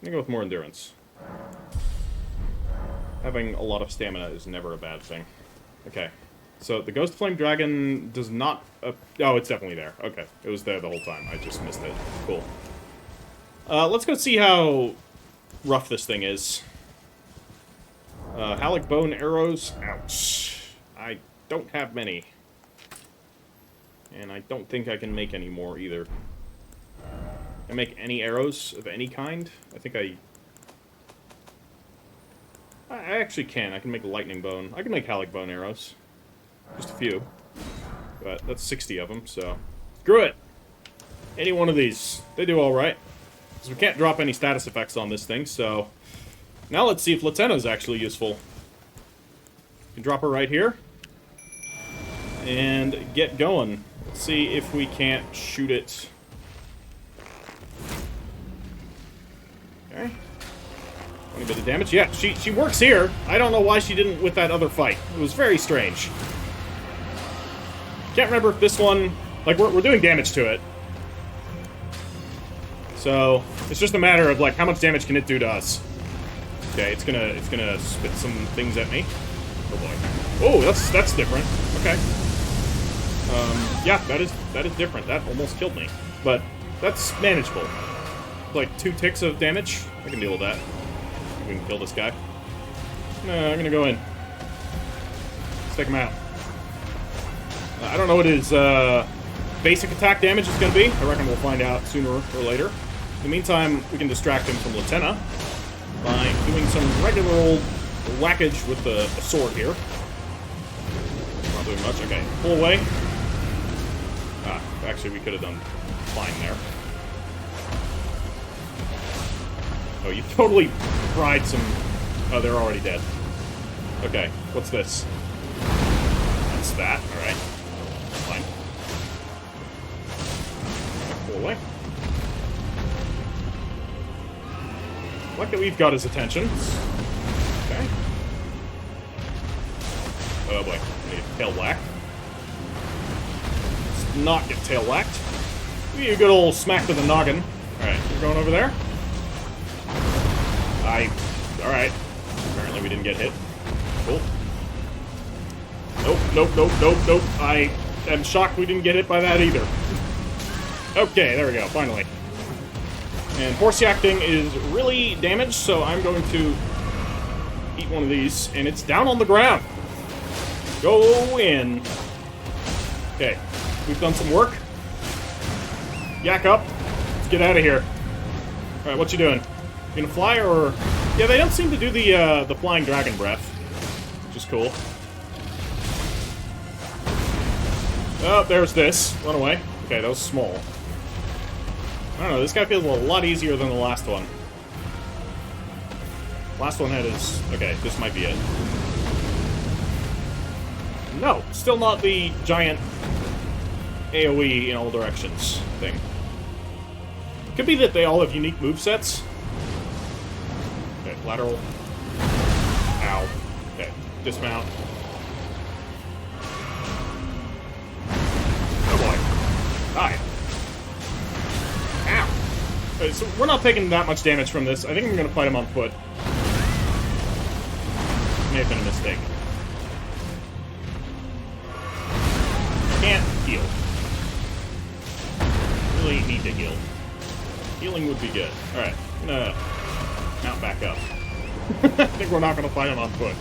I'm gonna go with more endurance. Having a lot of stamina is never a bad thing. Okay. So, the Ghost Flame Dragon does not... oh, it's definitely there. Okay. It was there the whole time. I just missed it. Cool. Let's go see how rough this thing is. Halic Bone Arrows. Ouch. I don't have many. And I don't think I can make any more either. Can I make any arrows of any kind? I think I actually can. I can make Lightning Bone. I can make Halic Bone Arrows. Just a few. But that's 60 of them, so... Screw it! Any one of these. They do alright. Because we can't drop any status effects on this thing, so... Now let's see if Latenna's actually useful. You can drop her right here. And get going. Let's see if we can't shoot it. Okay. 20 bit of damage. Yeah, she works here. I don't know why she didn't with that other fight. It was very strange. Can't remember if this one... Like, we're doing damage to it. So, it's just a matter of, like, how much damage can it do to us? Okay, it's gonna spit some things at me. Oh boy. Oh, that's different. Okay. Yeah, that is different. That almost killed me. But that's manageable. Like 2 ticks of damage. I can deal with that. We can kill this guy. No, I'm gonna go in. Let's take him out. I don't know what his basic attack damage is gonna be. I reckon we'll find out sooner or later. In the meantime, we can distract him from Latenna by doing some regular old whackage with the sword here. Not doing much. Okay, pull away. Ah, actually, we could have done fine there. Oh, you totally fried some... Oh, they're already dead. Okay, what's this? That's that, alright. Fine. Pull away. I like that we've got his attention. Okay. Oh boy, I need tail whack. Let's not get tail whacked. Give you a good old smack to the noggin. Alright, we're going over there. Alright. Apparently we didn't get hit. Cool. Nope. I am shocked we didn't get hit by that either. Okay, there we go, finally. And horse yakting is really damaged, so I'm going to eat one of these, and it's down on the ground. Go in. Okay, we've done some work. Yak up. Let's get out of here. Alright, what you doing? You gonna fly, or... Yeah, they don't seem to do the flying dragon breath, which is cool. Oh, there's this. Run away. Okay, that was small. I don't know, this guy feels a lot easier than the last one. Last one had his... Okay, this might be it. No, still not the giant AoE in all directions thing. Could be that they all have unique movesets. Okay, lateral. Ow. Okay, dismount. Oh boy. Die. Ow. Okay, so we're not taking that much damage from this. I think I'm gonna fight him on foot. May have been a mistake. Can't heal. Really need to heal. Healing would be good. Alright, I'm gonna mount back up. I think we're not gonna fight him on foot.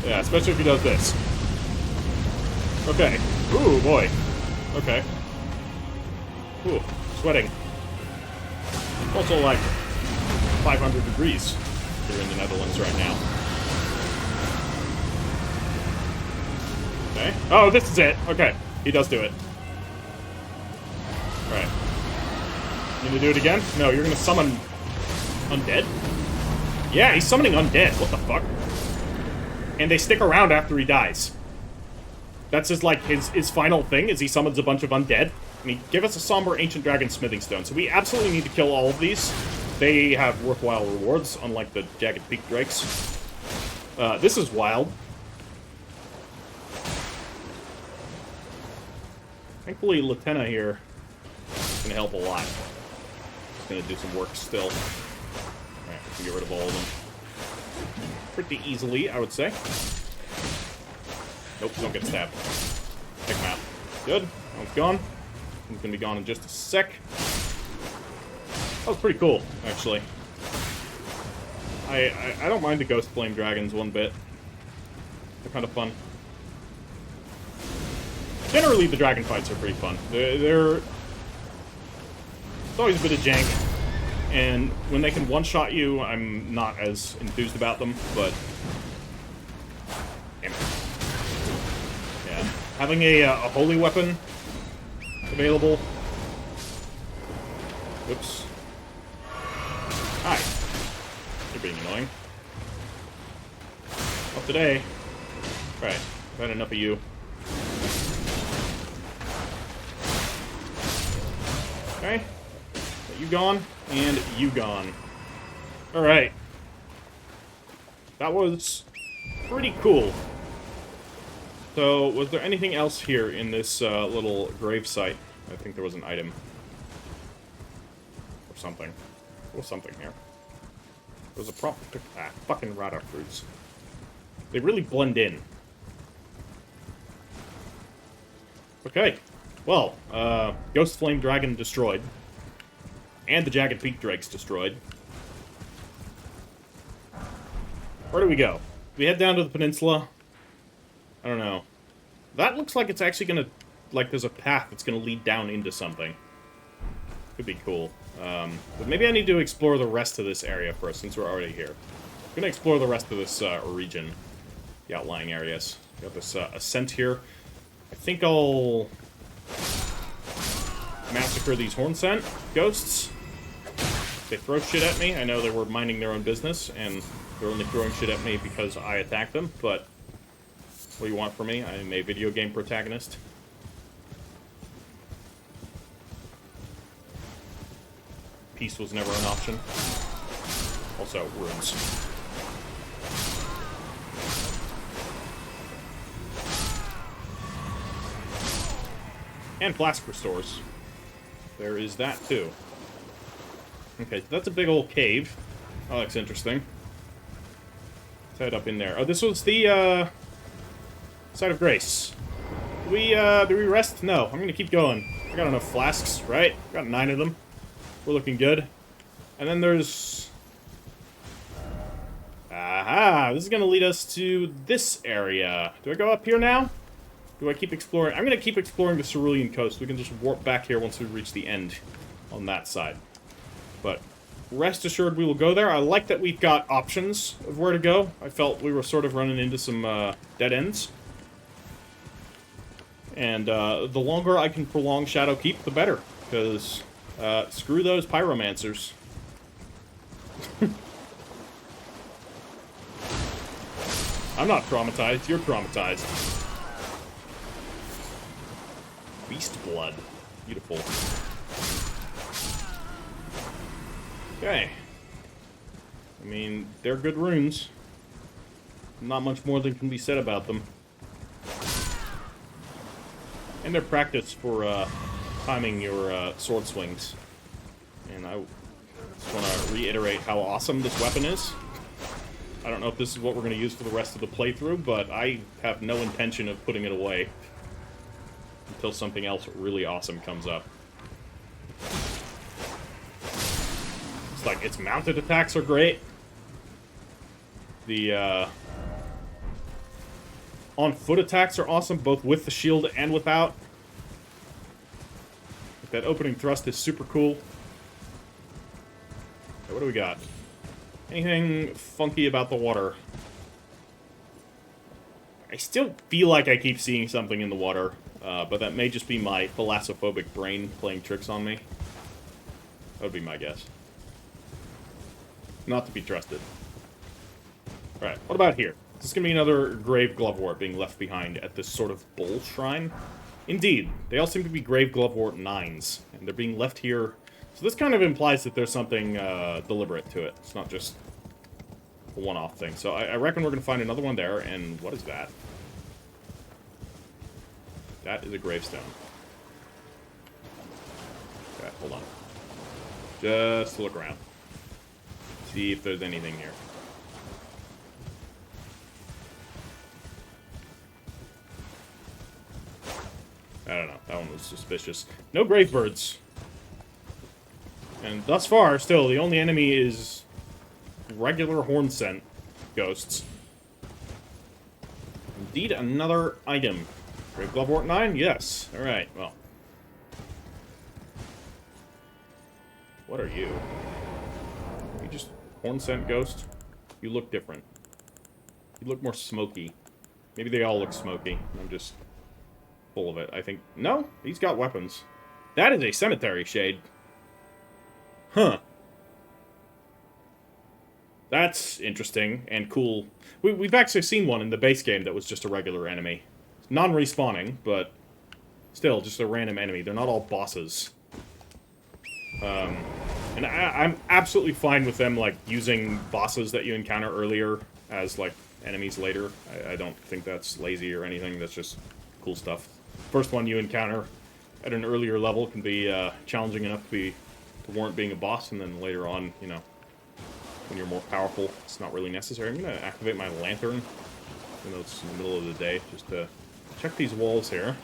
Yeah, especially if he does this. Okay. Ooh, boy. Okay. Ooh, sweating. Also like 500 degrees here in the Netherlands right now. Okay. Oh, this is it. Okay. He does do it. Alright. You gonna do it again? No, you're gonna summon undead? Yeah, he's summoning undead. What the fuck? And they stick around after he dies. That's his, like, his final thing, is he summons a bunch of undead. I mean, give us a somber ancient dragon smithing stone. So we absolutely need to kill all of these. They have worthwhile rewards, unlike the jagged peak drakes. This is wild. Thankfully, Latenna here is going to help a lot. He's going to do some work still. Alright, we can get rid of all of them. pretty easily, I would say. Nope, don't get stabbed. Take him out. Good. That one's gone. One's gonna be gone in just a sec. That was pretty cool, actually. I don't mind the Ghost Flame Dragons one bit. They're kind of fun. Generally, the dragon fights are pretty fun. They're... It's always a bit of jank. And when they can one-shot you, I'm not as enthused about them, but... Damn it. Yeah. Having a holy weapon available... Whoops. Hi. You're being annoying. Not today. Right. I've had enough of you. Okay. You gone, and you gone. Alright. That was pretty cool. So, was there anything else here in this little grave site? I think there was an item. Or something. There was something here. There was a fucking rata fruits. They really blend in. Okay. Well, Ghost Flame Dragon destroyed. And the Jagged Peak Drake's destroyed. Where do we go? We head down to the peninsula? I don't know. That looks like it's actually gonna... Like, there's a path that's gonna lead down into something. Could be cool. But maybe I need to explore the rest of this area first, since we're already here. I'm gonna explore the rest of this region. The outlying areas. Got this ascent here. I think I'll... massacre these horn scent ghosts. They throw shit at me. I know they were minding their own business, and they're only throwing shit at me because I attacked them, but what do you want from me? I'm a video game protagonist. Peace was never an option. Also, runes. And flask restores. There is that, too. Okay, so that's a big old cave. Oh, that's interesting. Let's head up in there. Oh, this was the, Site of Grace. Do we rest? No, I'm gonna keep going. I got enough flasks, right? Got 9 of them. We're looking good. And then there's... Aha! This is gonna lead us to this area. Do I go up here now? Do I keep exploring? I'm gonna keep exploring the Cerulean Coast. We can just warp back here once we reach the end on that side. But rest assured we will go there. I like that we've got options of where to go. I felt we were sort of running into some dead ends. And the longer I can prolong Shadowkeep, the better. Because screw those pyromancers. I'm not traumatized. You're traumatized. Beast blood. Beautiful. Okay. I mean, they're good runes. Not much more than can be said about them. And they're practice for timing your sword swings. And I just want to reiterate how awesome this weapon is. I don't know if this is what we're going to use for the rest of the playthrough, but I have no intention of putting it away until something else really awesome comes up. It's like, its mounted attacks are great. The, on-foot attacks are awesome, both with the shield and without. That opening thrust is super cool. Okay, what do we got? Anything funky about the water? I still feel like I keep seeing something in the water, but that may just be my thalassophobic brain playing tricks on me. That would be my guess. Not to be trusted. Alright, what about here? Is this going to be another grave glovewort being left behind at this sort of bull shrine? Indeed. They all seem to be grave glovewort 9s, and they're being left here. So this kind of implies that there's something deliberate to it. It's not just a one-off thing. So I reckon we're going to find another one there, and what is that? That is a gravestone. Okay, hold on. Just look around. See if there's anything here. I don't know. That one was suspicious. No grave birds. And thus far, still, the only enemy is regular horn scent ghosts. Indeed, another item. Grave Glove Wart 9? Yes. Alright, well. What are you? Are you just horn scent ghost? You look different. You look more smoky. Maybe they all look smoky. I'm just full of it, I think. No, he's got weapons. That is a cemetery shade. Huh. That's interesting and cool. We've actually seen one in the base game that was just a regular enemy. Non-respawning, but still just a random enemy. They're not all bosses. And I'm absolutely fine with them, like, using bosses that you encounter earlier as, like, enemies later. I don't think that's lazy or anything. That's just cool stuff. First one you encounter at an earlier level can be challenging enough to warrant being a boss, and then later on, you know, when you're more powerful, it's not really necessary. I'm going to activate my lantern, even though it's in the middle of the day, just to check these walls here.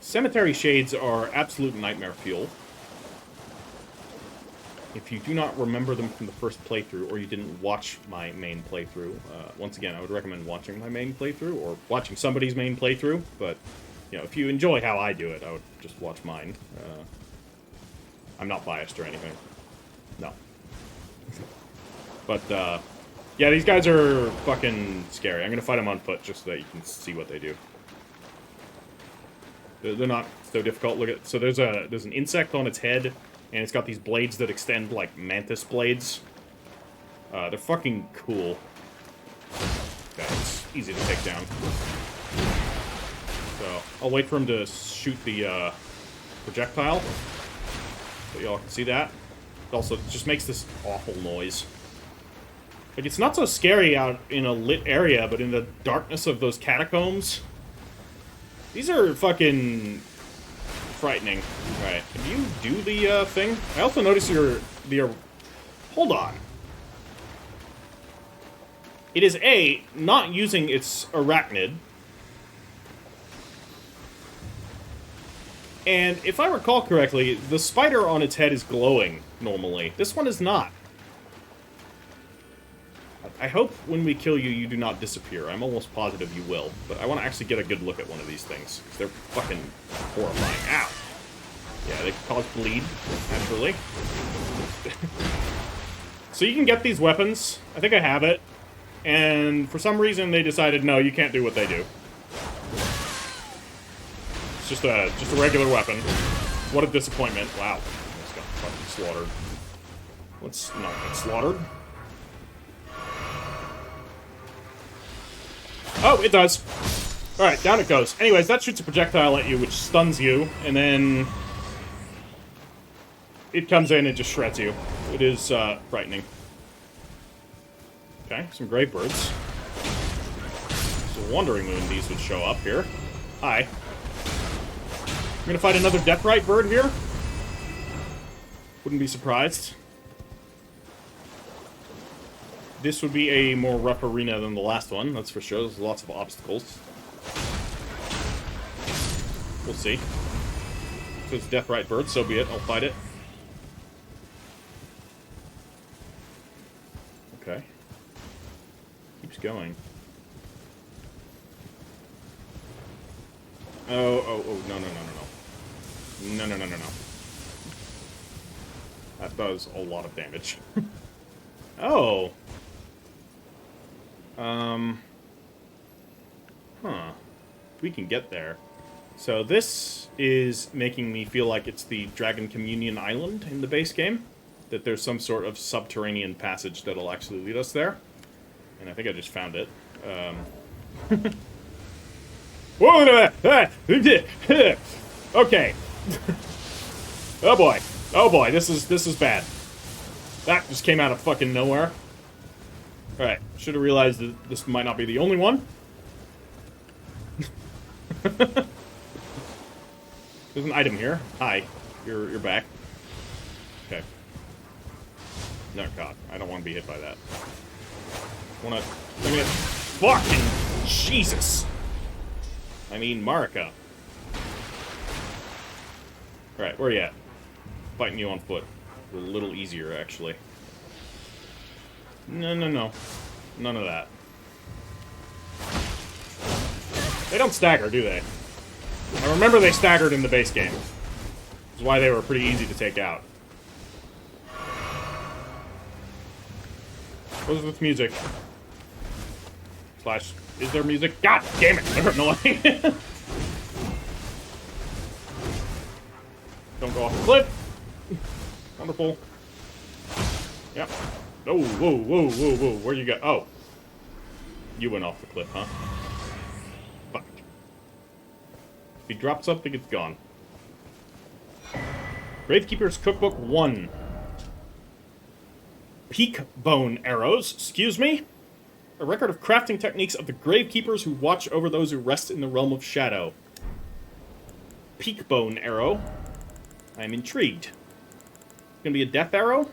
Cemetery shades are absolute nightmare fuel. If you do not remember them from the first playthrough, or you didn't watch my main playthrough, once again, I would recommend watching my main playthrough, or watching somebody's main playthrough, but, you know, if you enjoy how I do it, I would just watch mine. I'm not biased or anything. No. But, yeah, these guys are fucking scary. I'm gonna fight them on foot just so that you can see what they do. They're not so difficult. Look at, so there's an insect on its head, and it's got these blades that extend like mantis blades. They're fucking cool. Okay, it's easy to take down. So I'll wait for him to shoot the projectile, so y'all can see that. It also just makes this awful noise. Like, it's not so scary out in a lit area, but in the darkness of those catacombs, these are fucking frightening. Alright, can you do the thing? I also notice hold on. It is not using its arachnid. And if I recall correctly, the spider on its head is glowing normally. This one is not. I hope when we kill you, you do not disappear. I'm almost positive you will. But I want to actually get a good look at one of these things, because they're fucking horrifying. Ow! Yeah, they cause bleed, naturally. So you can get these weapons. I think I have it. And for some reason, they decided, no, you can't do what they do. It's just a regular weapon. What a disappointment. Wow. Just got fucking slaughtered. Let's not get slaughtered. Oh, it does. Alright, down it goes. Anyways, that shoots a projectile at you, which stuns you, and then it comes in and just shreds you. It is frightening. Okay, some grave birds. So wandering moon these would show up here. Hi. I'm gonna fight another Deathrite bird here. Wouldn't be surprised. This would be a more rough arena than the last one, that's for sure. There's lots of obstacles. We'll see. If it's Deathrite bird, so be it. I'll fight it. Okay. Keeps going. Oh, no. No. That does a lot of damage. Oh. Huh. We can get there. So this is making me feel like it's the Dragon Communion Island in the base game. That there's some sort of subterranean passage that'll actually lead us there. And I think I just found it. Okay. Oh boy, this is bad. That just came out of fucking nowhere. Alright, should have realized that this might not be the only one. There's an item here. Hi. You're back. Okay. No, God. I don't want to be hit by that. Fucking Jesus. I mean Marika. Alright, where are you at? Fighting you on foot. A little easier, actually. No. None of that. They don't stagger, do they? I remember they staggered in the base game. That's why they were pretty easy to take out. What is this music? Slash, is there music? God damn it, they're annoying. Don't go off the cliff. Wonderful. Yep. Oh, whoa. Where'd you go? Oh. You went off the cliff, huh? Fuck. If he dropped something, it's gone. Gravekeeper's Cookbook 1. Peak bone arrows, excuse me? A record of crafting techniques of the Gravekeepers who watch over those who rest in the realm of shadow. Peak bone arrow. I'm intrigued. Gonna be a death arrow?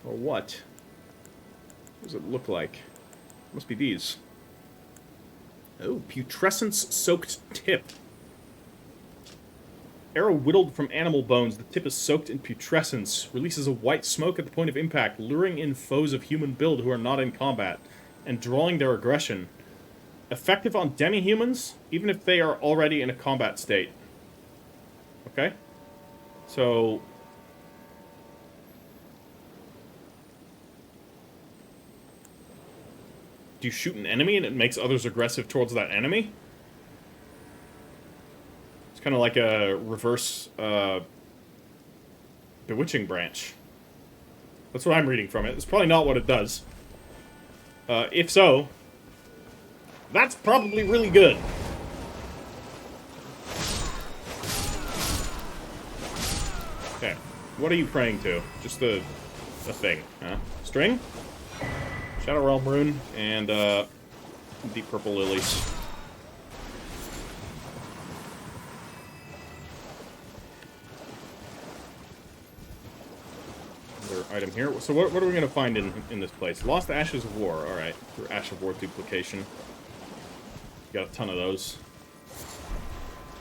Or what? What does it look like? Must be these. Oh, putrescence-soaked tip. Arrow whittled from animal bones, the tip is soaked in putrescence, releases a white smoke at the point of impact, luring in foes of human build who are not in combat, and drawing their aggression. Effective on demi-humans, even if they are already in a combat state. Okay? So... do you shoot an enemy and it makes others aggressive towards that enemy? It's kind of like a reverse bewitching branch. That's what I'm reading from it. It's probably not what it does. If so, that's probably really good. Okay, what are you praying to? Just a thing, huh? String? Shadow Realm Rune, and Deep Purple Lilies. Another item here. So what are we going to find in this place? Lost Ashes of War. Alright. Through Ash of War duplication. Got a ton of those.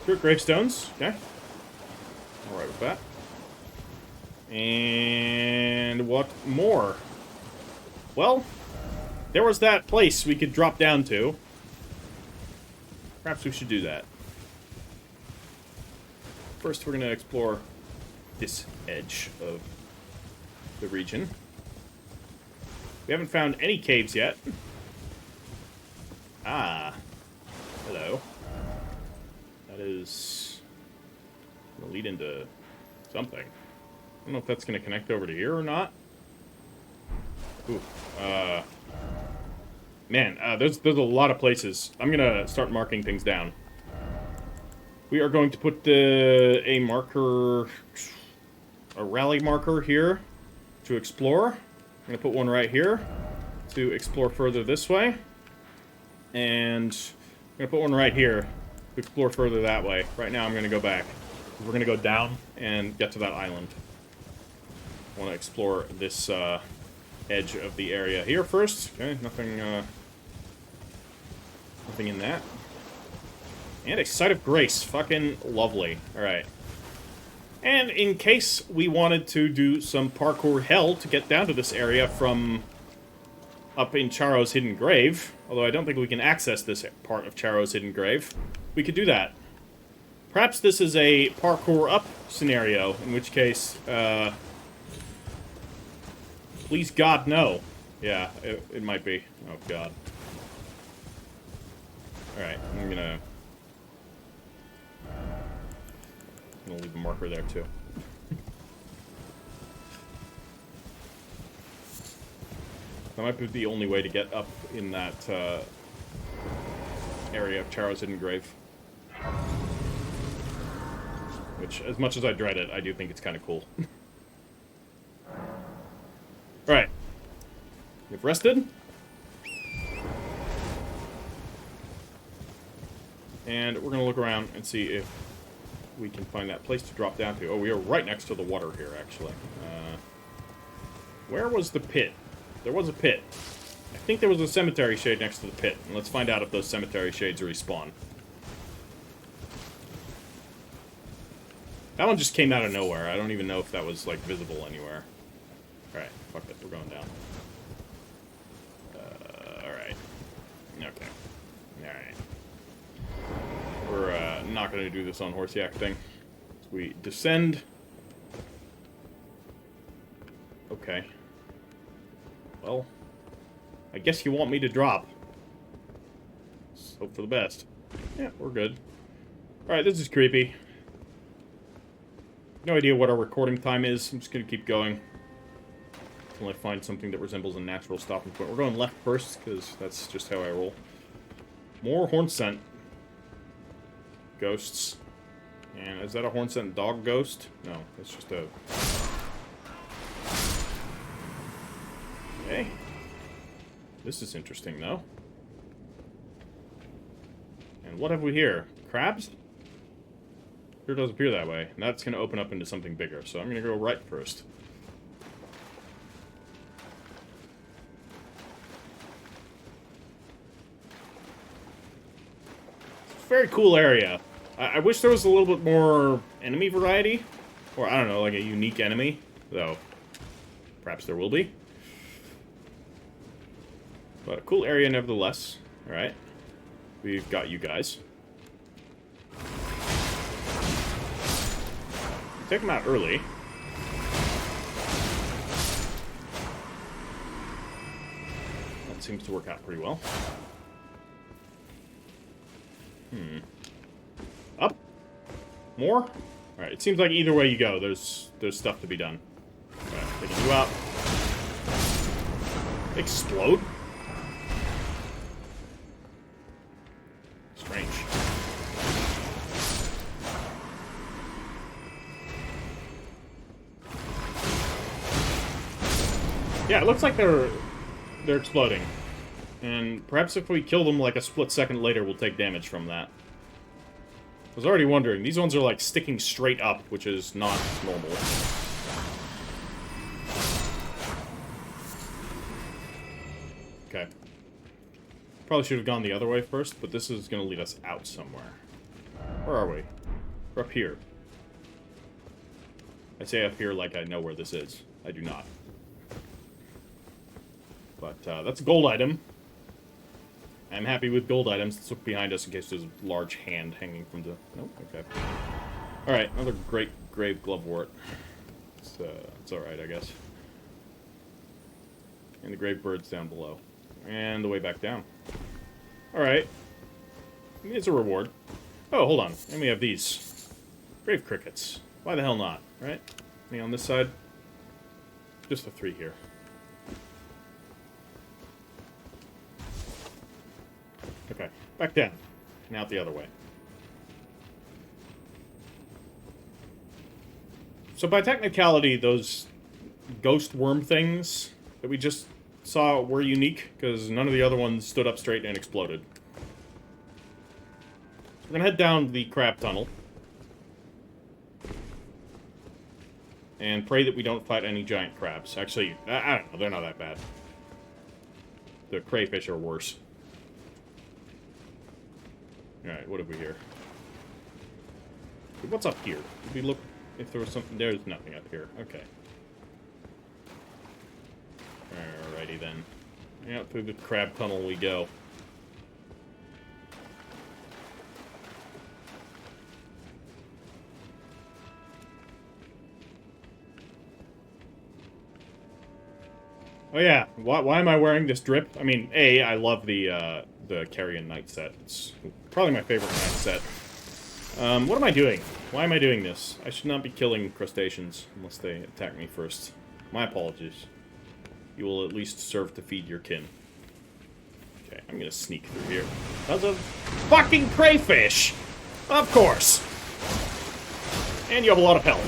Spirit Gravestones. Okay. Alright with that. And what more? Well, there was that place we could drop down to. Perhaps we should do that. First, we're going to explore this edge of the region. We haven't found any caves yet. Ah. Hello. That is going to lead into something. I don't know if that's going to connect over to here or not. Ooh. Man, there's a lot of places. I'm going to start marking things down. We are going to put a marker, a rally marker here to explore. I'm going to put one right here to explore further this way. And I'm going to put one right here to explore further that way. Right now I'm going to go back. We're going to go down and get to that island. I want to explore this edge of the area here first. Okay, nothing in that. And a Site of Grace. Fucking lovely. Alright. And in case we wanted to do some parkour hell to get down to this area from up in Charo's Hidden Grave, although I don't think we can access this part of Charo's Hidden Grave, we could do that. Perhaps this is a parkour up scenario, in which case, please God, no. Yeah, it might be. Oh, God. Alright, I'm gonna leave a marker there, too. That might be the only way to get up in that area of Charo's Hidden Grave. Which, as much as I dread it, I do think it's kind of cool. Alright. We've rested. And we're going to look around and see if we can find that place to drop down to. Oh, we are right next to the water here, actually. Where was the pit? There was a pit. I think there was a cemetery shade next to the pit. And let's find out if those cemetery shades respawn. That one just came out of nowhere. I don't even know if that was, like, visible anywhere. Alright, fuck it. We're going down. Alright. Okay. Alright. We're, not gonna do this on horse yakting. We descend. Okay. Well, I guess you want me to drop. Let's hope for the best. Yeah, we're good. Alright, this is creepy. No idea what our recording time is. I'm just gonna keep going until I find something that resembles a natural stopping point. We're going left first, because that's just how I roll. More horn scent. Ghosts. And is that a horn scent dog ghost? No, that's just a... Okay. This is interesting, though. And what have we here? Crabs? Sure does appear that way. And that's going to open up into something bigger, so I'm going to go right first. It's a very cool area. I wish there was a little bit more enemy variety. Or, I don't know, like a unique enemy. Though, perhaps there will be. But a cool area nevertheless. Alright. We've got you guys. Take them out early. That seems to work out pretty well. Up? More? Alright, it seems like either way you go, there's stuff to be done. Alright, taking you out. Explode? Strange. Yeah, it looks like they're exploding. And perhaps if we kill them like a split second later, we'll take damage from that. I was already wondering. These ones are like sticking straight up, which is not normal. Okay. Probably should have gone the other way first, but this is going to lead us out somewhere. Where are we? We're up here. I say up here like I know where this is. I do not. But that's a gold item. I'm happy with gold items. Let's look behind us in case there's a large hand hanging from the... Nope, okay. Alright, another great grave glovewort. It's alright, I guess. And the grave bird's down below. And the way back down. Alright. It's a reward. Oh, hold on. And we have these. Grave crickets. Why the hell not, right? Any on this side? Just the 3 here. Okay, back down. And out the other way. So by technicality, those ghost worm things that we just saw were unique, because none of the other ones stood up straight and exploded. We're gonna head down the crab tunnel. And pray that we don't fight any giant crabs. Actually, I don't know, they're not that bad. The crayfish are worse. Alright, what have we here? What's up here? Did we look if there was something? There's nothing up here. Okay. Alrighty then. Yeah, through the crab tunnel we go. Oh yeah, why am I wearing this drip? I mean, I love the Carrion Knight set. It's probably my favorite Knight set. What am I doing? Why am I doing this? I should not be killing crustaceans unless they attack me first. My apologies. You will at least serve to feed your kin. Okay, I'm gonna sneak through here. That's a fucking crayfish! Of course! And you have a lot of health.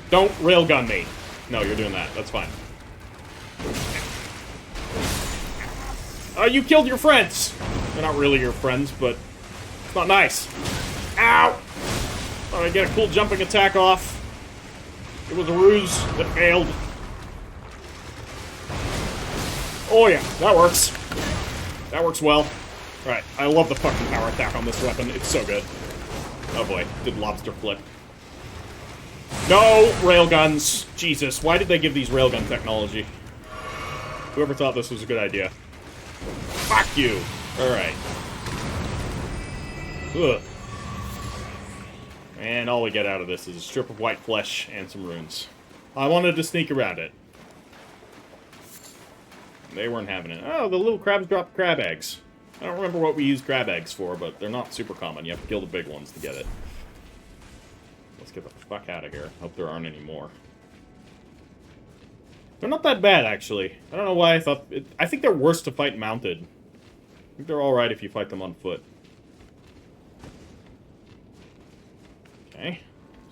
Don't railgun me. No, you're doing that. That's fine. You killed your friends! They're not really your friends, but it's not nice. Ow! Thought I'd get a cool jumping attack off. It was a ruse that failed. Oh yeah, that works. That works well. Alright, I love the fucking power attack on this weapon. It's so good. Oh boy, did lobster flip. No! Railguns! Jesus, why did they give these railgun technology? Whoever thought this was a good idea. Fuck you! Alright. Ugh. And all we get out of this is a strip of white flesh and some runes. I wanted to sneak around it. They weren't having it. Oh, the little crabs drop crab eggs. I don't remember what we use crab eggs for, but they're not super common. You have to kill the big ones to get it. Let's get the fuck out of here. Hope there aren't any more. They're not that bad, actually. I don't know why I thought... I think they're worse to fight mounted. I think they're alright if you fight them on foot. Okay.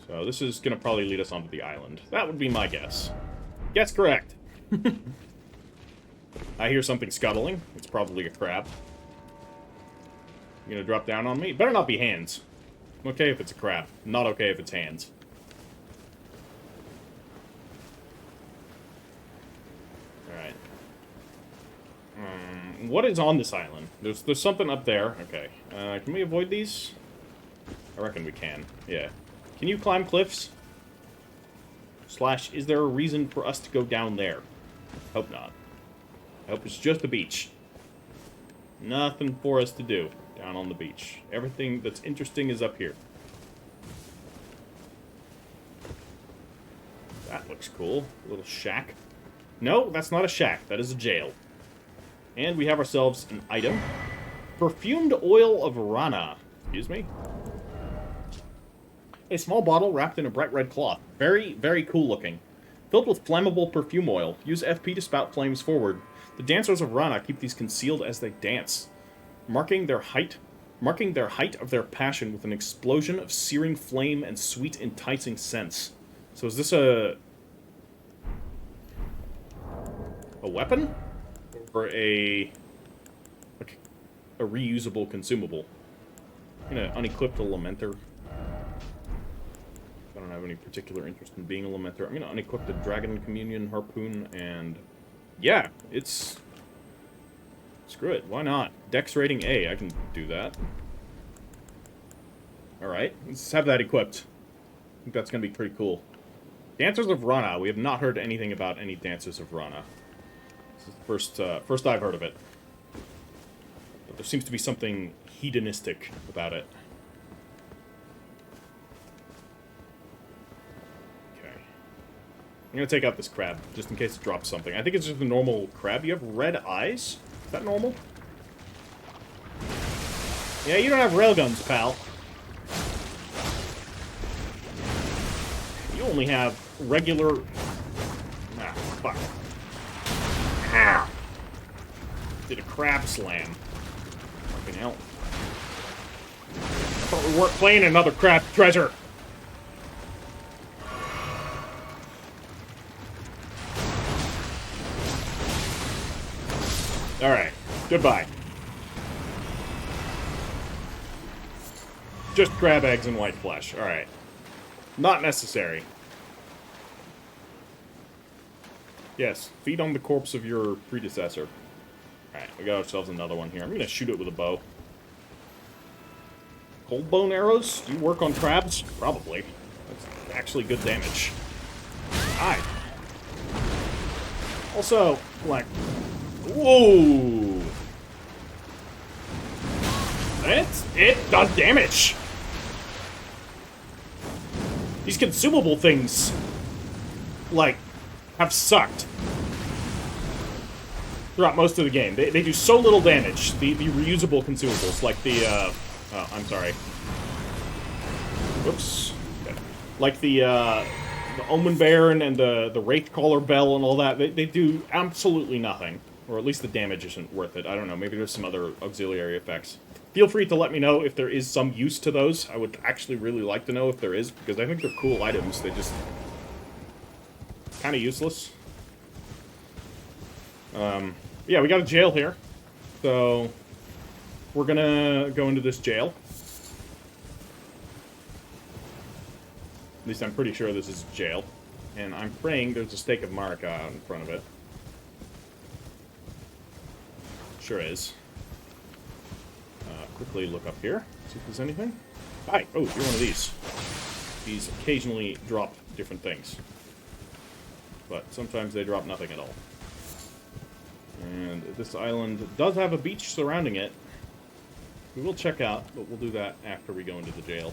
So this is going to probably lead us onto the island. That would be my guess. Guess correct. I hear something scuttling. It's probably a crab. You gonna drop down on me? It better not be hands. I'm okay if it's a crab. Not okay if it's hands. Alright. What is on this island? There's something up there. Okay. Can we avoid these? I reckon we can. Yeah. Can you climb cliffs? Slash, is there a reason for us to go down there? Hope not. I hope it's just a beach. Nothing for us to do down on the beach. Everything that's interesting is up here. That looks cool. A little shack. No, that's not a shack. That is a jail. And we have ourselves an item. Perfumed oil of Rana. Excuse me. A small bottle wrapped in a bright red cloth. Very, very cool looking. Filled with flammable perfume oil. Use FP to spout flames forward. The dancers of Rana keep these concealed as they dance, marking their height of their passion with an explosion of searing flame and sweet, enticing scents. So is this a weapon? Or a reusable consumable? I'm gonna unequip the Lamenter. I don't have any particular interest in being a Lamenter. I'm gonna unequip the Dragon Communion Harpoon and... yeah, it's... screw it, why not? Dex rating A, I can do that. Alright, let's have that equipped. I think that's gonna be pretty cool. Dancers of Rana, we have not heard anything about any Dancers of Rana. This is the first I've heard of it. But there seems to be something hedonistic about it. I'm gonna take out this crab, just in case it drops something. I think it's just a normal crab. You have red eyes? Is that normal? Yeah, you don't have railguns, pal. You only have regular... ah, fuck. Ow. Did a crab slam. Fucking hell. I thought we weren't playing another crab treasure. Alright, goodbye. Just crab eggs and white flesh. Alright. Not necessary. Yes, feed on the corpse of your predecessor. Alright, we got ourselves another one here. I'm gonna shoot it with a bow. Cold bone arrows? Do you work on crabs? Probably. That's actually good damage. Hi. Also, like... whoa! It does damage! These consumable things, like, have sucked throughout most of the game. They do so little damage. The reusable consumables, like the, oh, I'm sorry. Whoops. Okay. Like the Omen Baron and the Wraithcaller Bell and all that, they do absolutely nothing. Or at least the damage isn't worth it. I don't know, maybe there's some other auxiliary effects. Feel free to let me know if there is some use to those. I would actually really like to know if there is, because I think they're cool items. They just... kind of useless. Yeah, we got a jail here. So, we're gonna go into this jail. At least I'm pretty sure this is jail. And I'm praying there's a stake of Marika out in front of it. sure is. Quickly look up here, see if there's anything. Hi! Oh, you're one of these. These occasionally drop different things. But sometimes they drop nothing at all. And this island does have a beach surrounding it. We will check out, but we'll do that after we go into the jail.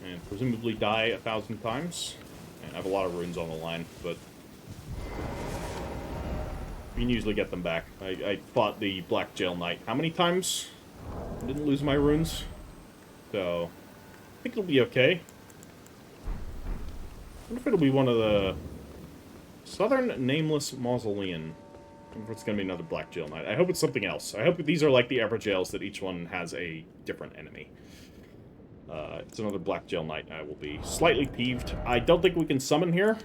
And presumably die 1,000 times. And I have a lot of runes on the line, but you can usually get them back. I fought the Black Jail Knight how many times? I didn't lose my runes. So, I think it'll be okay. I wonder if it'll be one of the Southern Nameless Mausoleum. I wonder if it's going to be another Black Jail Knight. I hope it's something else. I hope these are like the Ever Jails, that each one has a different enemy. It's another Black Jail Knight. I will be slightly peeved. I don't think we can summon here.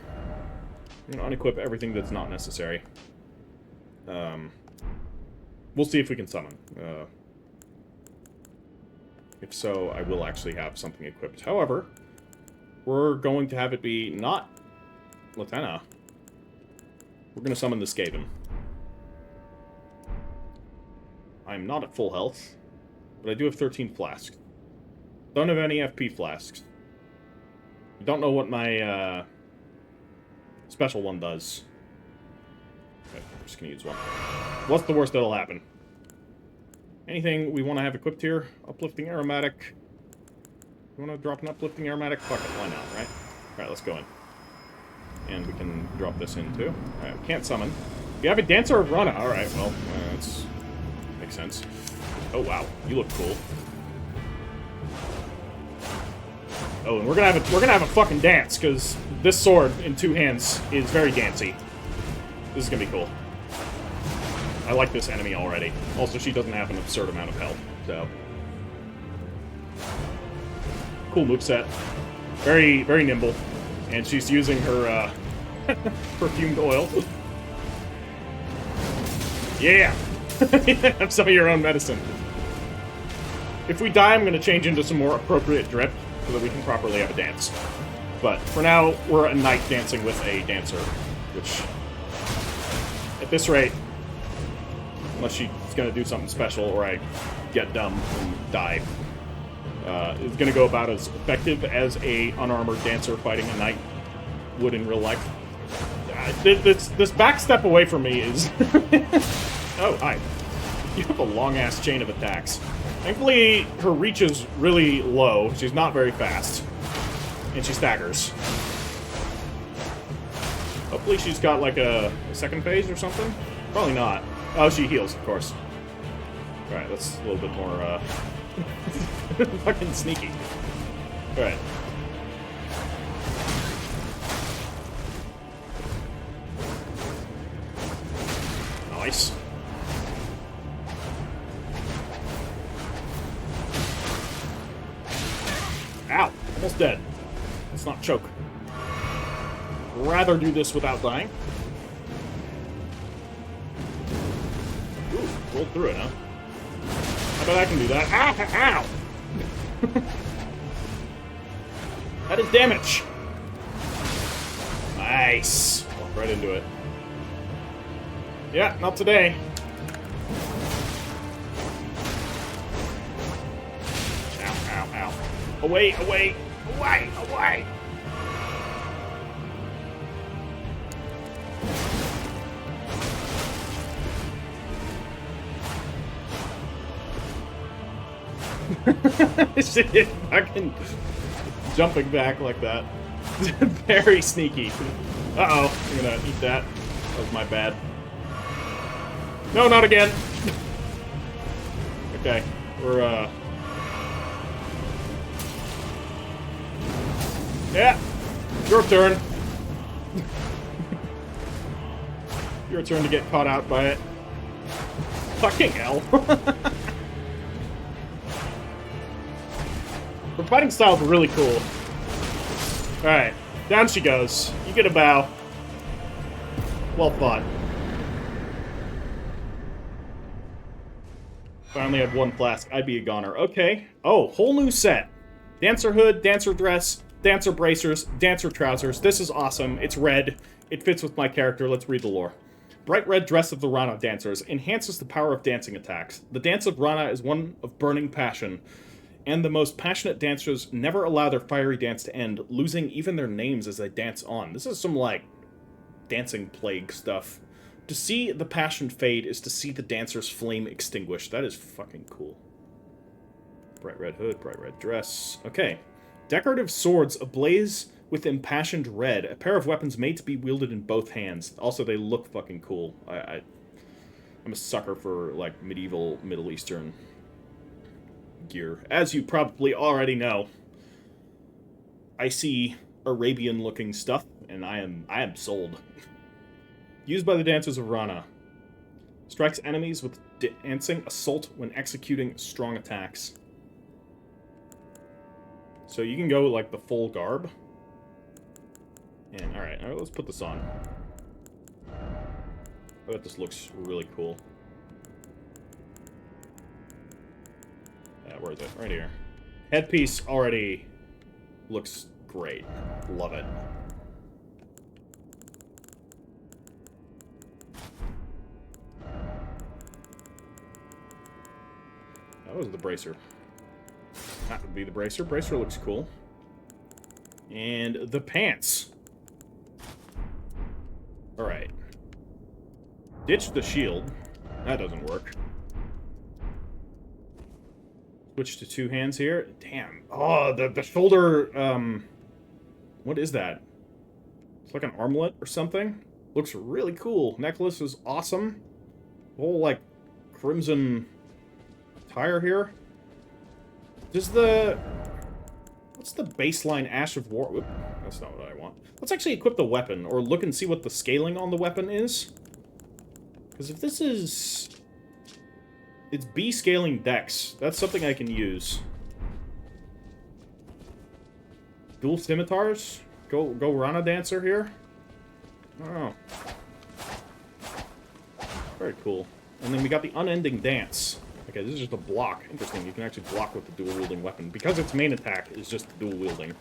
I'm going to unequip everything that's not necessary. We'll see if we can summon. If so, I will actually have something equipped. However, we're going to have it be not Latena. We're going to summon the Skaven. I'm not at full health, but I do have 13 flasks. Don't have any FP flasks. Don't know what my special one does. Okay, I'm just going to use one. What's the worst that'll happen? Anything we want to have equipped here? Uplifting Aromatic. You want to drop an Uplifting Aromatic? Fuck it, why not, right? Alright, let's go in. And we can drop this in, too. Alright, we can't summon. You have a Dancer of Rana. Alright, well, that's... makes sense. Oh, wow. You look cool. Oh, and we're gonna have a fucking dance, because this sword in 2 hands is very dancey. This is gonna be cool. I like this enemy already. Also, she doesn't have an absurd amount of health, so... Cool moveset. Very, very nimble. And she's using her, perfumed oil. Yeah! Have some of your own medicine. If we die, I'm gonna change into some more appropriate drip, so that we can properly have a dance. But, for now, we're a knight dancing with a dancer, which... At this rate... Unless she's gonna do something special, or I get dumb and die. It's gonna go about as effective as a unarmored dancer fighting a knight would in real life. This back step away from me is... Oh, hi. You have a long-ass chain of attacks. Thankfully, her reach is really low. She's not very fast. And she staggers. Hopefully she's got, like, a second phase or something? Probably not. Oh, she heals, of course. Alright, that's a little bit more, fucking sneaky. Alright. Nice. Ow! Almost dead. Let's not choke. Rather do this without dying. Ooh, rolled through it, huh? I bet I can do that. Ah, ow! That is damage! Nice! Walk right into it. Yeah, not today. Ow, ow, ow. Away, away, away, away! Shit, fucking jumping back like that. Very sneaky. Uh-oh, I'm gonna eat that. That was my bad. No, not again! Okay, we're, yeah! Your turn! Your turn to get caught out by it. Fucking hell! Her fighting style's really cool. Alright, down she goes. You get a bow. Well fought. If I only had 1 flask, I'd be a goner. Okay. Oh, whole new set. Dancer hood, dancer dress, dancer bracers, dancer trousers. This is awesome. It's red. It fits with my character. Let's read the lore. Bright red dress of the Rana dancers enhances the power of dancing attacks. The dance of Rana is one of burning passion, and the most passionate dancers never allow their fiery dance to end, losing even their names as they dance on. This is some, like, dancing plague stuff. To see the passion fade is to see the dancer's flame extinguish. That is fucking cool. Bright red hood, bright red dress. Okay. Decorative swords ablaze with impassioned red. A pair of weapons made to be wielded in both hands. Also, they look fucking cool. I'm a sucker for, like, medieval Middle Eastern gear. As you probably already know, I see Arabian-looking stuff, and I am sold. Used by the dancers of Rana. Strikes enemies with dancing assault when executing strong attacks. So you can go, like, the full garb. And, alright, let's put this on. I bet this looks really cool. Where is it? Right here. Headpiece already looks great. Love it. That was the bracer. That would be the bracer. Bracer looks cool. And the pants. Alright. Ditch the shield. That doesn't work. Switch to two hands here. Damn. Oh, the shoulder, what is that? It's like an armlet or something. Looks really cool. Necklace is awesome. Whole, like, crimson attire here. Does the... What's the baseline Ash of War... Oop, that's not what I want. Let's actually equip the weapon, or look and see what the scaling on the weapon is. Because if this is... It's B scaling dex. That's something I can use. Dual scimitars? Go Rana Dancer here? Oh. Very cool. And then we got the Unending Dance. Okay, this is just a block. Interesting, you can actually block with the dual-wielding weapon. Because its main attack is just dual-wielding.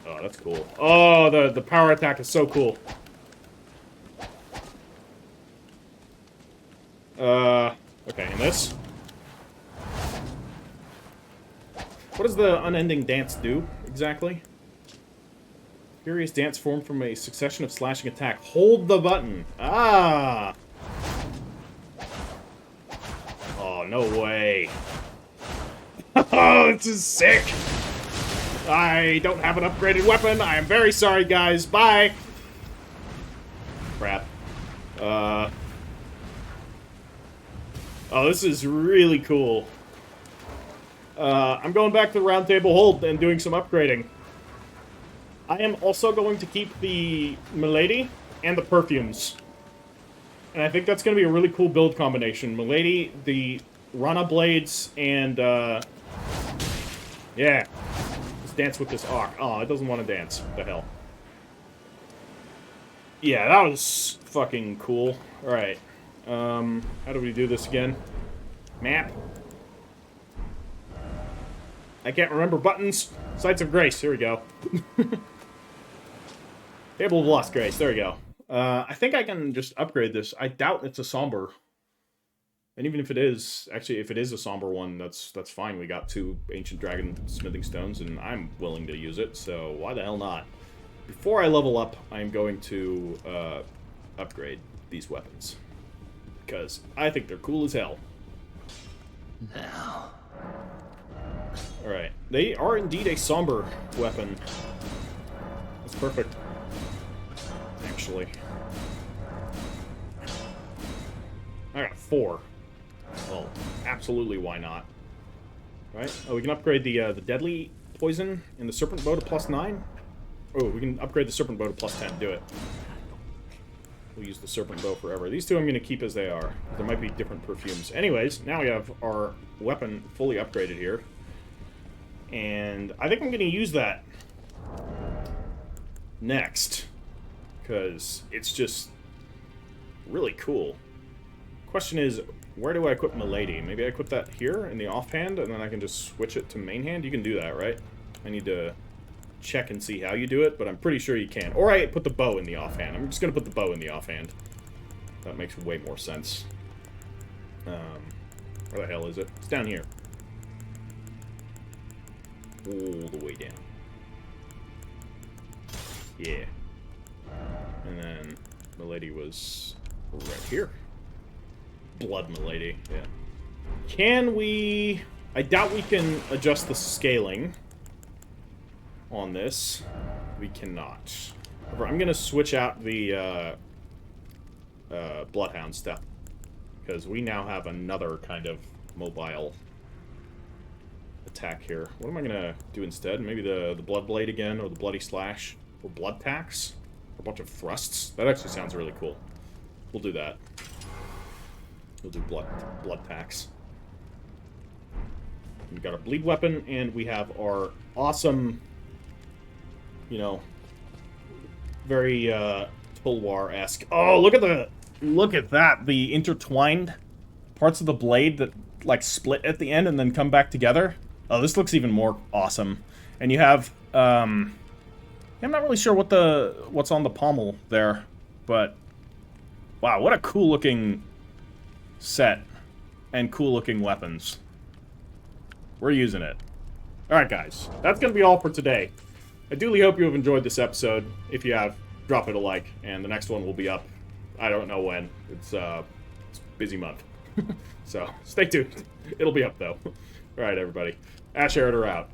Oh, that's cool. Oh, the power attack is so cool. Okay, and this? What does the Unending Dance do, exactly? Furious Dance formed from a succession of slashing attack. Hold the button! Ah! Oh, no way. Oh, this is sick! I don't have an upgraded weapon. I am very sorry, guys. Bye! Crap. Oh, this is really cool. I'm going back to the round table hold and doing some upgrading. I am also going to keep the Milady and the perfumes. And I think that's going to be a really cool build combination. Milady, the Rana blades, and, yeah. Let's dance with this Ark. Oh, it doesn't want to dance. What the hell? Yeah, that was fucking cool. Alright. How do we do this again? Map. I can't remember buttons. Sights of Grace. Here we go. Table of Lost Grace. There we go. I think I can just upgrade this. I doubt it's a somber. And even if it is, actually, if it is a somber one, that's fine. We got 2 Ancient Dragon Smithing Stones, and I'm willing to use it, so why the hell not? Before I level up, I'm going to upgrade these weapons. Because I think they're cool as hell. Now. Alright. They are indeed a somber weapon. That's perfect. Actually. I got 4. Well, absolutely why not. Right? Oh, we can upgrade the Deadly Poison and the Serpent Bow to +9? Oh, we can upgrade the Serpent Bow to +10. Do it. We'll use the Serpent Bow forever. These two I'm going to keep as they are. There might be different perfumes. Anyways, now we have our weapon fully upgraded here. And I think I'm going to use that next. Because it's just really cool. Question is, where do I equip Milady? Maybe I equip that here in the offhand, and then I can just switch it to main hand? You can do that, right? I need to check and see how you do it, but I'm pretty sure you can. Or I put the bow in the offhand. I'm just going to put the bow in the offhand. That makes way more sense. Where the hell is it? It's down here. All the way down. Yeah. And then Milady was right here. Blood Milady, yeah. Can we... I doubt we can adjust the scaling on this. We cannot. However, I'm gonna switch out the Bloodhound stuff, because we now have another kind of mobile attack here. What am I gonna do instead? Maybe the Blood Blade again, or the Bloody Slash, or Blood Tax, or a bunch of thrusts. That actually sounds really cool. We'll do that. We'll do blood tax. We've got our bleed weapon, and we have our awesome, you know, very Tulwar-esque. Oh, look at that! The intertwined parts of the blade that like split at the end and then come back together. Oh, this looks even more awesome. And you have I'm not really sure what's on the pommel there, but wow, what a cool looking set and cool looking weapons. We're using it. Alright guys, that's going to be all for today. I duly hope you have enjoyed this episode. If you have, drop it a like, and the next one will be up. I don't know when. It's a busy month. So, stay tuned. It'll be up though. Alright everybody. Ash Erdtree out.